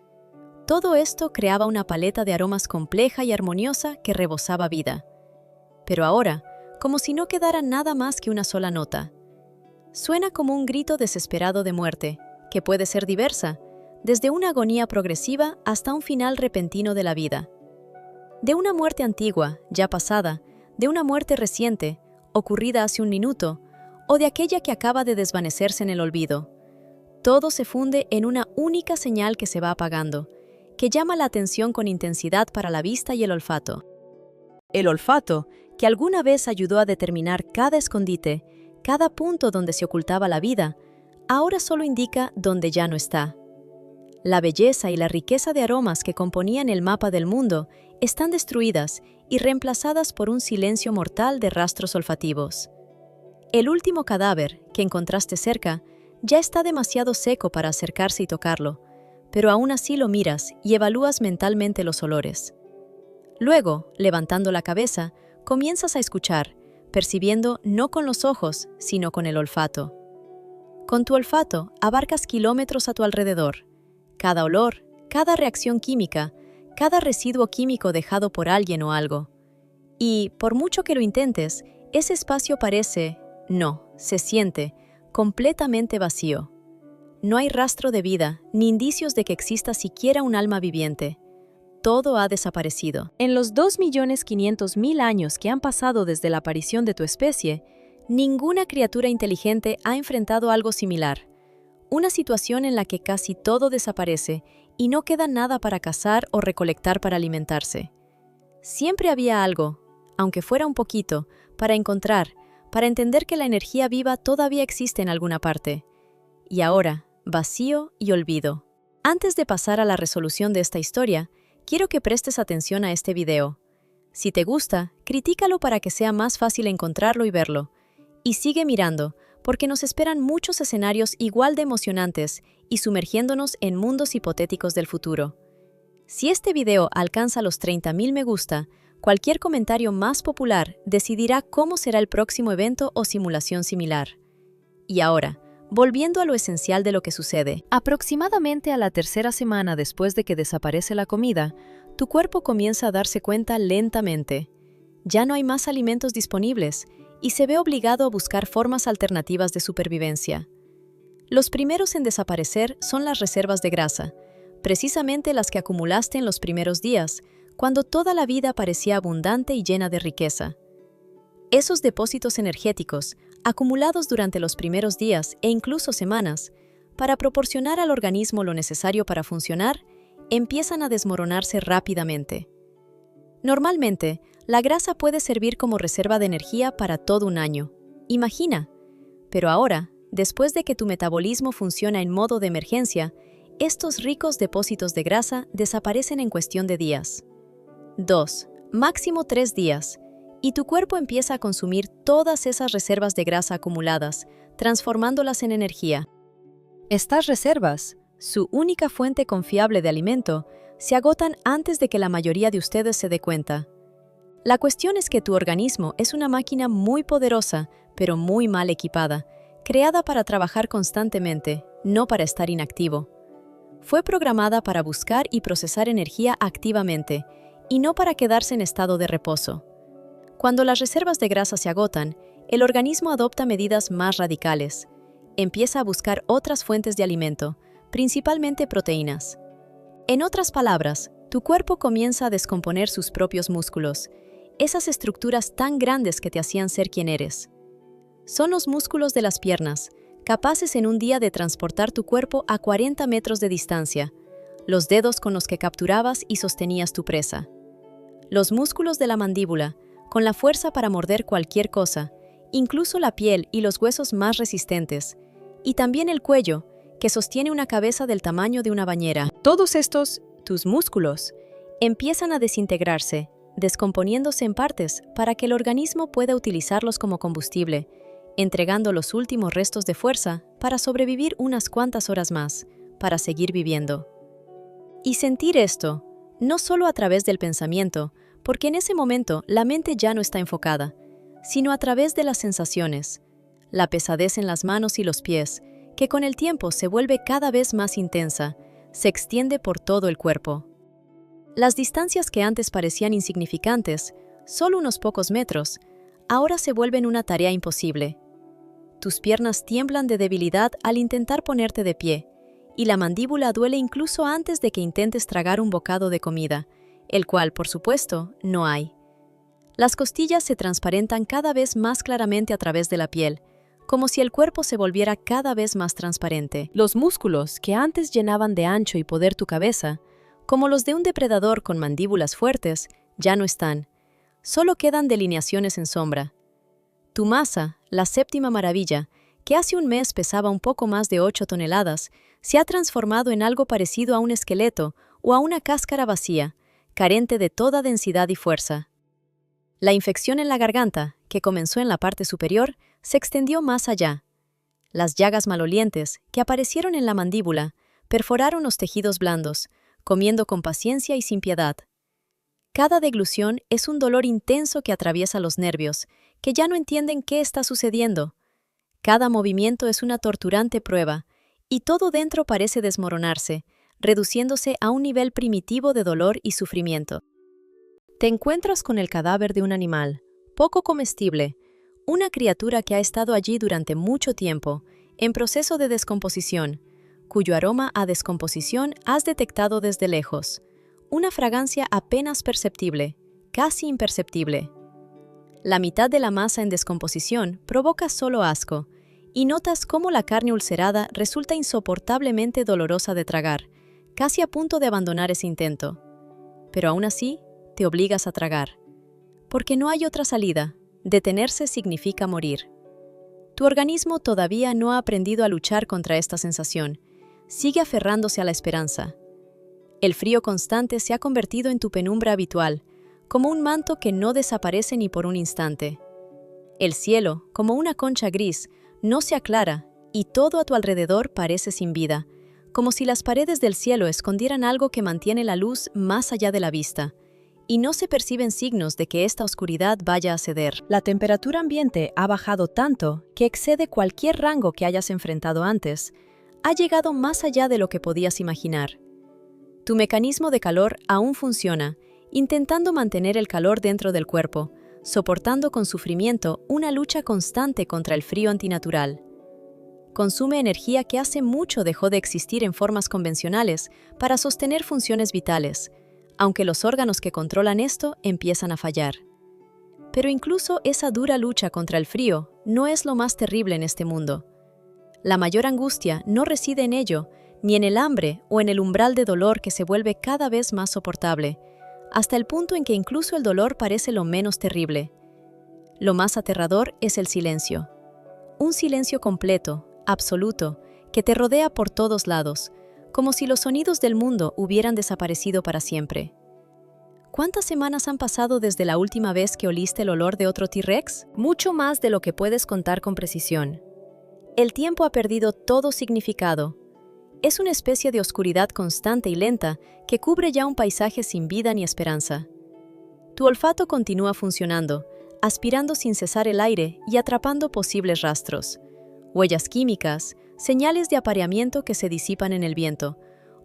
Todo esto creaba una paleta de aromas compleja y armoniosa que rebosaba vida. Pero ahora, como si no quedara nada más que una sola nota. Suena como un grito desesperado de muerte, que puede ser diversa, desde una agonía progresiva hasta un final repentino de la vida. De una muerte antigua, ya pasada, de una muerte reciente, ocurrida hace un minuto, o de aquella que acaba de desvanecerse en el olvido. Todo se funde en una única señal que se va apagando, que llama la atención con intensidad para la vista y el olfato. El olfato, que alguna vez ayudó a determinar cada escondite, cada punto donde se ocultaba la vida, ahora solo indica donde ya no está. La belleza y la riqueza de aromas que componían el mapa del mundo están destruidas y reemplazadas por un silencio mortal de rastros olfativos. El último cadáver, que encontraste cerca, ya está demasiado seco para acercarse y tocarlo, pero aún así lo miras y evalúas mentalmente los olores. Luego, levantando la cabeza, comienzas a escuchar, percibiendo no con los ojos, sino con el olfato. Con tu olfato abarcas kilómetros a tu alrededor. Cada olor, cada reacción química, cada residuo químico dejado por alguien o algo. Y, por mucho que lo intentes, ese espacio se siente, completamente vacío. No hay rastro de vida, ni indicios de que exista siquiera un alma viviente. Todo ha desaparecido. En los 2.500.000 años que han pasado desde la aparición de tu especie, ninguna criatura inteligente ha enfrentado algo similar. Una situación en la que casi todo desaparece y no queda nada para cazar o recolectar para alimentarse. Siempre había algo, aunque fuera un poquito, para encontrar, para entender que la energía viva todavía existe en alguna parte. Y ahora, vacío y olvido. Antes de pasar a la resolución de esta historia, quiero que prestes atención a este video. Si te gusta, critícalo para que sea más fácil encontrarlo y verlo. Y sigue mirando, porque nos esperan muchos escenarios igual de emocionantes y sumergiéndonos en mundos hipotéticos del futuro. Si este video alcanza los 30.000 me gusta, cualquier comentario más popular decidirá cómo será el próximo evento o simulación similar. Y ahora, volviendo a lo esencial de lo que sucede. Aproximadamente a la tercera semana después de que desaparece la comida, tu cuerpo comienza a darse cuenta lentamente. Ya no hay más alimentos disponibles y se ve obligado a buscar formas alternativas de supervivencia. Los primeros en desaparecer son las reservas de grasa, precisamente las que acumulaste en los primeros días, cuando toda la vida parecía abundante y llena de riqueza. Esos depósitos energéticos, acumulados durante los primeros días e incluso semanas, para proporcionar al organismo lo necesario para funcionar, empiezan a desmoronarse rápidamente. Normalmente, la grasa puede servir como reserva de energía para todo un año. Imagina. Pero ahora, después de que tu metabolismo funciona en modo de emergencia, estos ricos depósitos de grasa desaparecen en cuestión de días. 2, máximo 3 días, y tu cuerpo empieza a consumir todas esas reservas de grasa acumuladas, transformándolas en energía. Estas reservas su única fuente confiable de alimento, se agotan antes de que la mayoría de ustedes se dé cuenta. La cuestión es que tu organismo es una máquina muy poderosa, pero muy mal equipada, creada para trabajar constantemente, no para estar inactivo. Fue programada para buscar y procesar energía activamente, y no para quedarse en estado de reposo. Cuando las reservas de grasa se agotan, el organismo adopta medidas más radicales. Empieza a buscar otras fuentes de alimento, principalmente proteínas. En otras palabras, tu cuerpo comienza a descomponer sus propios músculos, esas estructuras tan grandes que te hacían ser quien eres. Son los músculos de las piernas, capaces en un día de transportar tu cuerpo a 40 metros de distancia, los dedos con los que capturabas y sostenías tu presa. Los músculos de la mandíbula, con la fuerza para morder cualquier cosa, incluso la piel y los huesos más resistentes, y también el cuello, que sostiene una cabeza del tamaño de una bañera. Todos estos, tus músculos, empiezan a desintegrarse, descomponiéndose en partes para que el organismo pueda utilizarlos como combustible, entregando los últimos restos de fuerza para sobrevivir unas cuantas horas más, para seguir viviendo. Y sentir esto, no solo a través del pensamiento, porque en ese momento la mente ya no está enfocada, sino a través de las sensaciones, la pesadez en las manos y los pies, que con el tiempo se vuelve cada vez más intensa, se extiende por todo el cuerpo. Las distancias que antes parecían insignificantes, solo unos pocos metros, ahora se vuelven una tarea imposible. Tus piernas tiemblan de debilidad al intentar ponerte de pie, y la mandíbula duele incluso antes de que intentes tragar un bocado de comida, el cual, por supuesto, no hay. Las costillas se transparentan cada vez más claramente a través de la piel, como si el cuerpo se volviera cada vez más transparente. Los músculos que antes llenaban de ancho y poder tu cabeza, como los de un depredador con mandíbulas fuertes, ya no están. Solo quedan delineaciones en sombra. Tu masa, la séptima maravilla, que hace un mes pesaba un poco más de 8 toneladas, se ha transformado en algo parecido a un esqueleto o a una cáscara vacía, carente de toda densidad y fuerza. La infección en la garganta, que comenzó en la parte superior, se extendió más allá. Las llagas malolientes, que aparecieron en la mandíbula, perforaron los tejidos blandos, comiendo con paciencia y sin piedad. Cada deglución es un dolor intenso que atraviesa los nervios, que ya no entienden qué está sucediendo. Cada movimiento es una torturante prueba, y todo dentro parece desmoronarse, reduciéndose a un nivel primitivo de dolor y sufrimiento. Te encuentras con el cadáver de un animal, poco comestible, una criatura que ha estado allí durante mucho tiempo, en proceso de descomposición, cuyo aroma a descomposición has detectado desde lejos, una fragancia apenas perceptible, casi imperceptible. La mitad de la masa en descomposición provoca solo asco, y notas cómo la carne ulcerada resulta insoportablemente dolorosa de tragar, casi a punto de abandonar ese intento. Pero aún así, te obligas a tragar. Porque no hay otra salida, detenerse significa morir. Tu organismo todavía no ha aprendido a luchar contra esta sensación, sigue aferrándose a la esperanza. El frío constante se ha convertido en tu penumbra habitual, como un manto que no desaparece ni por un instante. El cielo, como una concha gris, no se aclara y todo a tu alrededor parece sin vida, como si las paredes del cielo escondieran algo que mantiene la luz más allá de la vista, y no se perciben signos de que esta oscuridad vaya a ceder. La temperatura ambiente ha bajado tanto que excede cualquier rango que hayas enfrentado antes. Ha llegado más allá de lo que podías imaginar. Tu mecanismo de calor aún funciona, intentando mantener el calor dentro del cuerpo, soportando con sufrimiento una lucha constante contra el frío antinatural. Consume energía que hace mucho dejó de existir en formas convencionales para sostener funciones vitales, aunque los órganos que controlan esto empiezan a fallar. Pero incluso esa dura lucha contra el frío no es lo más terrible en este mundo. La mayor angustia no reside en ello, ni en el hambre o en el umbral de dolor que se vuelve cada vez más soportable, hasta el punto en que incluso el dolor parece lo menos terrible. Lo más aterrador es el silencio. Un silencio completo, absoluto, que te rodea por todos lados, como si los sonidos del mundo hubieran desaparecido para siempre. ¿Cuántas semanas han pasado desde la última vez que oliste el olor de otro T-Rex? Mucho más de lo que puedes contar con precisión. El tiempo ha perdido todo significado, Es una especie de oscuridad constante y lenta que cubre ya un paisaje sin vida ni esperanza. Tu olfato continúa funcionando, aspirando sin cesar el aire y atrapando posibles rastros, huellas químicas, señales de apareamiento que se disipan en el viento,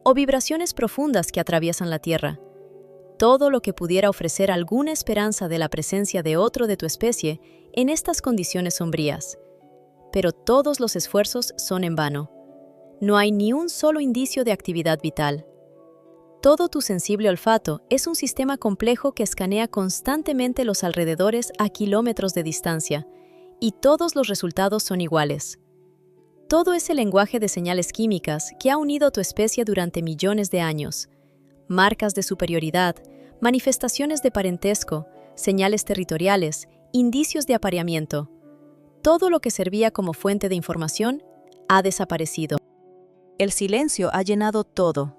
o vibraciones profundas que atraviesan la tierra. Todo lo que pudiera ofrecer alguna esperanza de la presencia de otro de tu especie en estas condiciones sombrías. Pero todos los esfuerzos son en vano. No hay ni un solo indicio de actividad vital. Todo tu sensible olfato es un sistema complejo que escanea constantemente los alrededores a kilómetros de distancia, y todos los resultados son iguales. Todo ese lenguaje de señales químicas que ha unido a tu especie durante millones de años. Marcas de superioridad, manifestaciones de parentesco, señales territoriales, indicios de apareamiento. Todo lo que servía como fuente de información ha desaparecido. El silencio ha llenado todo.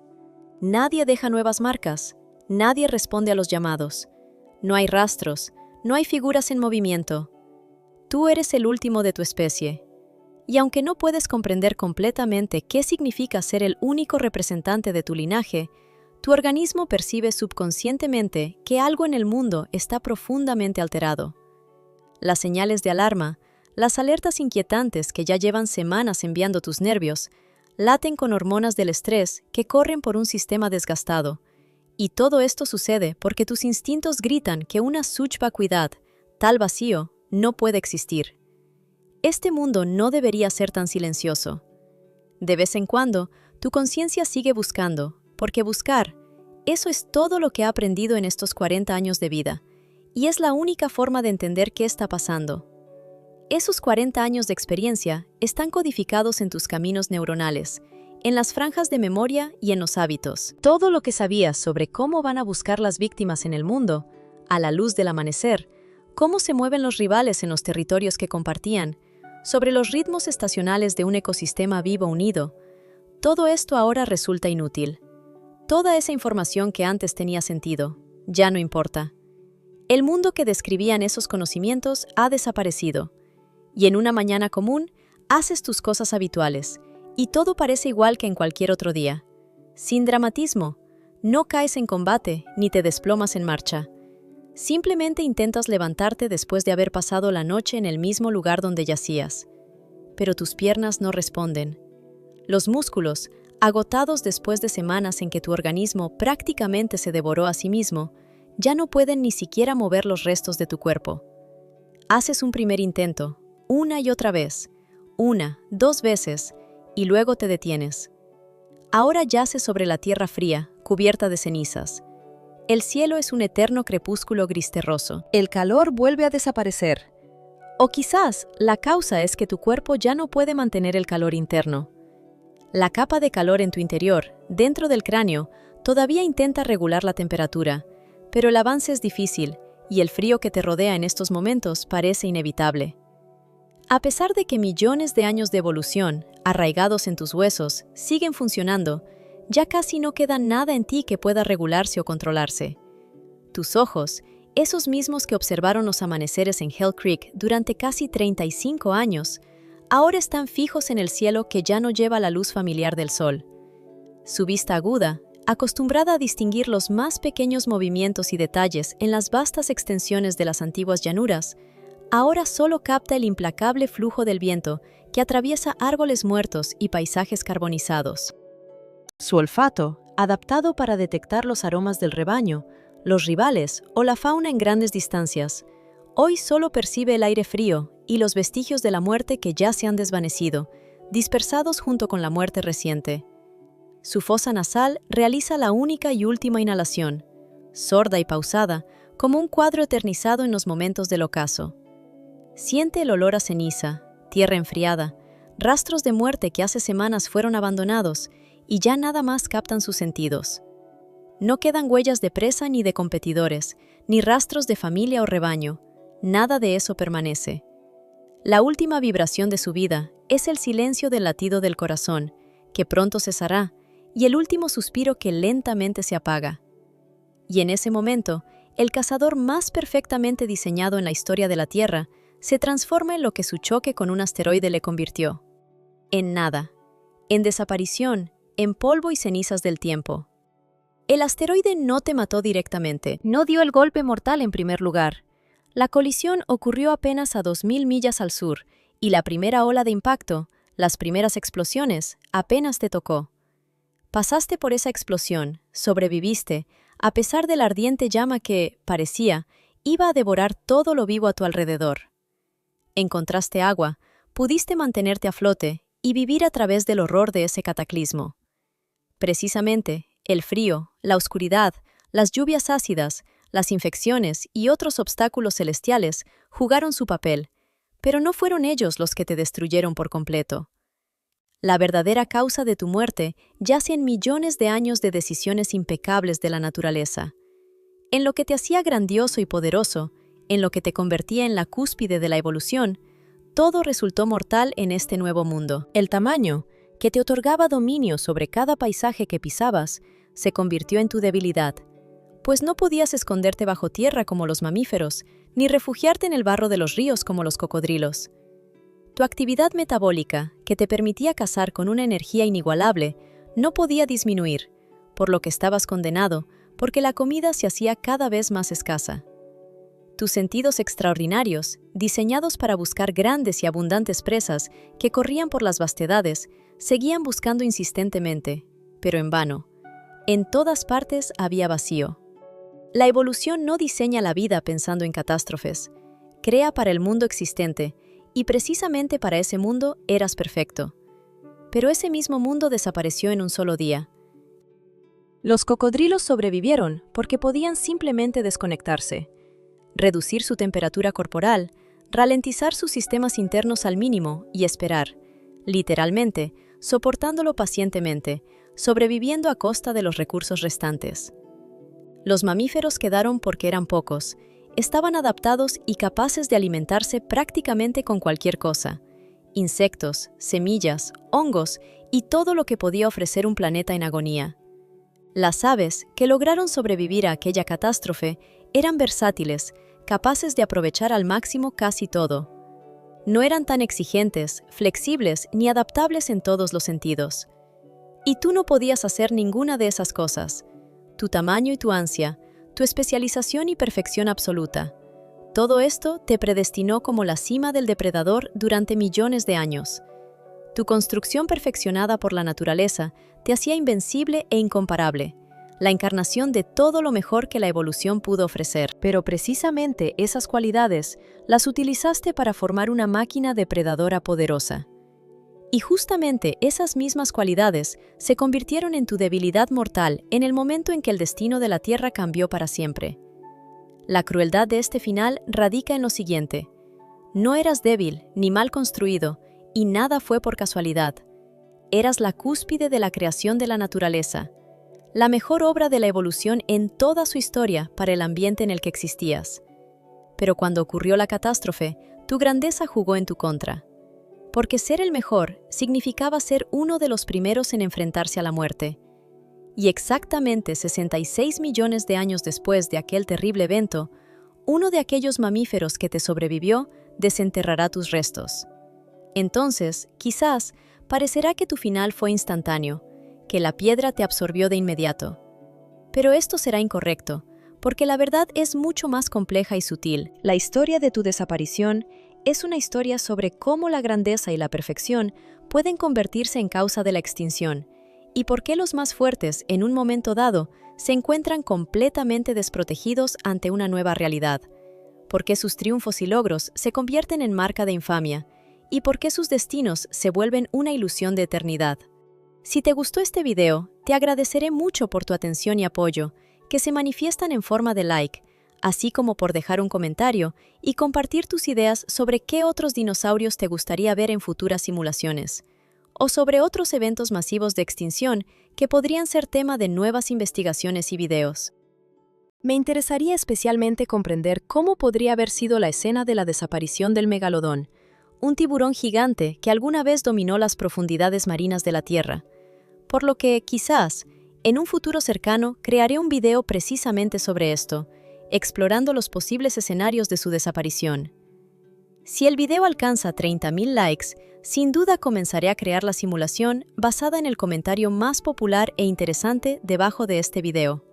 Nadie deja nuevas marcas, nadie responde a los llamados. No hay rastros, no hay figuras en movimiento. Tú eres el último de tu especie. Y aunque no puedes comprender completamente qué significa ser el único representante de tu linaje, tu organismo percibe subconscientemente que algo en el mundo está profundamente alterado. Las señales de alarma, las alertas inquietantes que ya llevan semanas enviando tus nervios, laten con hormonas del estrés que corren por un sistema desgastado. Y todo esto sucede porque tus instintos gritan que una vacuidad, tal vacío, no puede existir. Este mundo no debería ser tan silencioso. De vez en cuando, tu conciencia sigue buscando, porque buscar, eso es todo lo que ha aprendido en estos 40 años de vida, y es la única forma de entender qué está pasando. Esos 40 años de experiencia están codificados en tus caminos neuronales, en las franjas de memoria y en los hábitos. Todo lo que sabías sobre cómo van a buscar las víctimas en el mundo, a la luz del amanecer, cómo se mueven los rivales en los territorios que compartían, sobre los ritmos estacionales de un ecosistema vivo unido, todo esto ahora resulta inútil. Toda esa información que antes tenía sentido, ya no importa. El mundo que describían esos conocimientos ha desaparecido. Y en una mañana común, haces tus cosas habituales, y todo parece igual que en cualquier otro día. Sin dramatismo, no caes en combate ni te desplomas en marcha. Simplemente intentas levantarte después de haber pasado la noche en el mismo lugar donde yacías. Pero tus piernas no responden. Los músculos, agotados después de semanas en que tu organismo prácticamente se devoró a sí mismo, ya no pueden ni siquiera mover los restos de tu cuerpo. Haces un primer intento, una y otra vez, 1, 2 veces, y luego te detienes. Ahora yaces sobre la tierra fría, cubierta de cenizas. El cielo es un eterno crepúsculo gris terroso. El calor vuelve a desaparecer. O quizás la causa es que tu cuerpo ya no puede mantener el calor interno. La capa de calor en tu interior, dentro del cráneo, todavía intenta regular la temperatura, pero el avance es difícil y el frío que te rodea en estos momentos parece inevitable. A pesar de que millones de años de evolución, arraigados en tus huesos, siguen funcionando, ya casi no queda nada en ti que pueda regularse o controlarse. Tus ojos, esos mismos que observaron los amaneceres en Hell Creek durante casi 35 años, ahora están fijos en el cielo que ya no lleva la luz familiar del sol. Su vista aguda, acostumbrada a distinguir los más pequeños movimientos y detalles en las vastas extensiones de las antiguas llanuras, ahora solo capta el implacable flujo del viento que atraviesa árboles muertos y paisajes carbonizados. Su olfato, adaptado para detectar los aromas del rebaño, los rivales o la fauna en grandes distancias, hoy solo percibe el aire frío y los vestigios de la muerte que ya se han desvanecido, dispersados junto con la muerte reciente. Su fosa nasal realiza la única y última inhalación, sorda y pausada, como un cuadro eternizado en los momentos del ocaso. Siente el olor a ceniza, tierra enfriada, rastros de muerte que hace semanas fueron abandonados y ya nada más captan sus sentidos. No quedan huellas de presa ni de competidores, ni rastros de familia o rebaño. Nada de eso permanece. La última vibración de su vida es el silencio del latido del corazón, que pronto cesará, y el último suspiro que lentamente se apaga. Y en ese momento, el cazador más perfectamente diseñado en la historia de la Tierra se transforma en lo que su choque con un asteroide le convirtió. En nada, en desaparición, en polvo y cenizas del tiempo. El asteroide no te mató directamente, no dio el golpe mortal en primer lugar. La colisión ocurrió apenas a 2000 millas al sur, y la primera ola de impacto, las primeras explosiones, apenas te tocó. Pasaste por esa explosión, sobreviviste, a pesar de la ardiente llama que, parecía, iba a devorar todo lo vivo a tu alrededor. Encontraste agua, pudiste mantenerte a flote y vivir a través del horror de ese cataclismo. Precisamente, el frío, la oscuridad, las lluvias ácidas, las infecciones y otros obstáculos celestiales jugaron su papel, pero no fueron ellos los que te destruyeron por completo. La verdadera causa de tu muerte yace en millones de años de decisiones impecables de la naturaleza. En lo que te hacía grandioso y poderoso, en lo que te convertía en la cúspide de la evolución, todo resultó mortal en este nuevo mundo. El tamaño, que te otorgaba dominio sobre cada paisaje que pisabas, se convirtió en tu debilidad, pues no podías esconderte bajo tierra como los mamíferos, ni refugiarte en el barro de los ríos como los cocodrilos. Tu actividad metabólica, que te permitía cazar con una energía inigualable, no podía disminuir, por lo que estabas condenado, porque la comida se hacía cada vez más escasa. Tus sentidos extraordinarios, diseñados para buscar grandes y abundantes presas que corrían por las vastedades, seguían buscando insistentemente, pero en vano. En todas partes había vacío. La evolución no diseña la vida pensando en catástrofes. Crea para el mundo existente, y precisamente para ese mundo eras perfecto. Pero ese mismo mundo desapareció en un solo día. Los cocodrilos sobrevivieron porque podían simplemente desconectarse, reducir su temperatura corporal, ralentizar sus sistemas internos al mínimo y esperar, literalmente, soportándolo pacientemente, sobreviviendo a costa de los recursos restantes. Los mamíferos quedaron porque eran pocos, estaban adaptados y capaces de alimentarse prácticamente con cualquier cosa: insectos, semillas, hongos y todo lo que podía ofrecer un planeta en agonía. Las aves, que lograron sobrevivir a aquella catástrofe, eran versátiles, capaces de aprovechar al máximo casi todo. No eran tan exigentes, flexibles ni adaptables en todos los sentidos. Y tú no podías hacer ninguna de esas cosas. Tu tamaño y tu ansia, tu especialización y perfección absoluta. Todo esto te predestinó como la cima del depredador durante millones de años. Tu construcción perfeccionada por la naturaleza te hacía invencible e incomparable, la encarnación de todo lo mejor que la evolución pudo ofrecer. Pero precisamente esas cualidades las utilizaste para formar una máquina depredadora poderosa. Y justamente esas mismas cualidades se convirtieron en tu debilidad mortal en el momento en que el destino de la Tierra cambió para siempre. La crueldad de este final radica en lo siguiente: no eras débil ni mal construido, y nada fue por casualidad. Eras la cúspide de la creación de la naturaleza, la mejor obra de la evolución en toda su historia para el ambiente en el que existías. Pero cuando ocurrió la catástrofe, tu grandeza jugó en tu contra. Porque ser el mejor significaba ser uno de los primeros en enfrentarse a la muerte. Y exactamente 66 millones de años después de aquel terrible evento, uno de aquellos mamíferos que te sobrevivió desenterrará tus restos. Entonces, quizás, parecerá que tu final fue instantáneo, que la piedra te absorbió de inmediato. Pero esto será incorrecto, porque la verdad es mucho más compleja y sutil. La historia de tu desaparición es una historia sobre cómo la grandeza y la perfección pueden convertirse en causa de la extinción, y por qué los más fuertes, en un momento dado, se encuentran completamente desprotegidos ante una nueva realidad, por qué sus triunfos y logros se convierten en marca de infamia, y por qué sus destinos se vuelven una ilusión de eternidad. Si te gustó este video, te agradeceré mucho por tu atención y apoyo, que se manifiestan en forma de like, así como por dejar un comentario y compartir tus ideas sobre qué otros dinosaurios te gustaría ver en futuras simulaciones, o sobre otros eventos masivos de extinción que podrían ser tema de nuevas investigaciones y videos. Me interesaría especialmente comprender cómo podría haber sido la escena de la desaparición del megalodón, un tiburón gigante que alguna vez dominó las profundidades marinas de la Tierra, por lo que, quizás, en un futuro cercano crearé un video precisamente sobre esto, explorando los posibles escenarios de su desaparición. Si el video alcanza 30.000 likes, sin duda comenzaré a crear la simulación basada en el comentario más popular e interesante debajo de este video.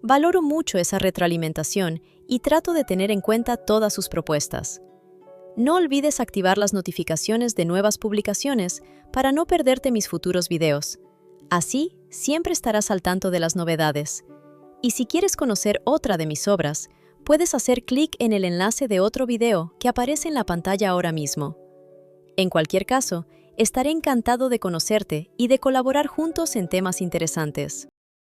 Valoro mucho esa retroalimentación y trato de tener en cuenta todas sus propuestas. No olvides activar las notificaciones de nuevas publicaciones para no perderte mis futuros videos. Así, siempre estarás al tanto de las novedades. Y si quieres conocer otra de mis obras, puedes hacer clic en el enlace de otro video que aparece en la pantalla ahora mismo. En cualquier caso, estaré encantado de conocerte y de colaborar juntos en temas interesantes.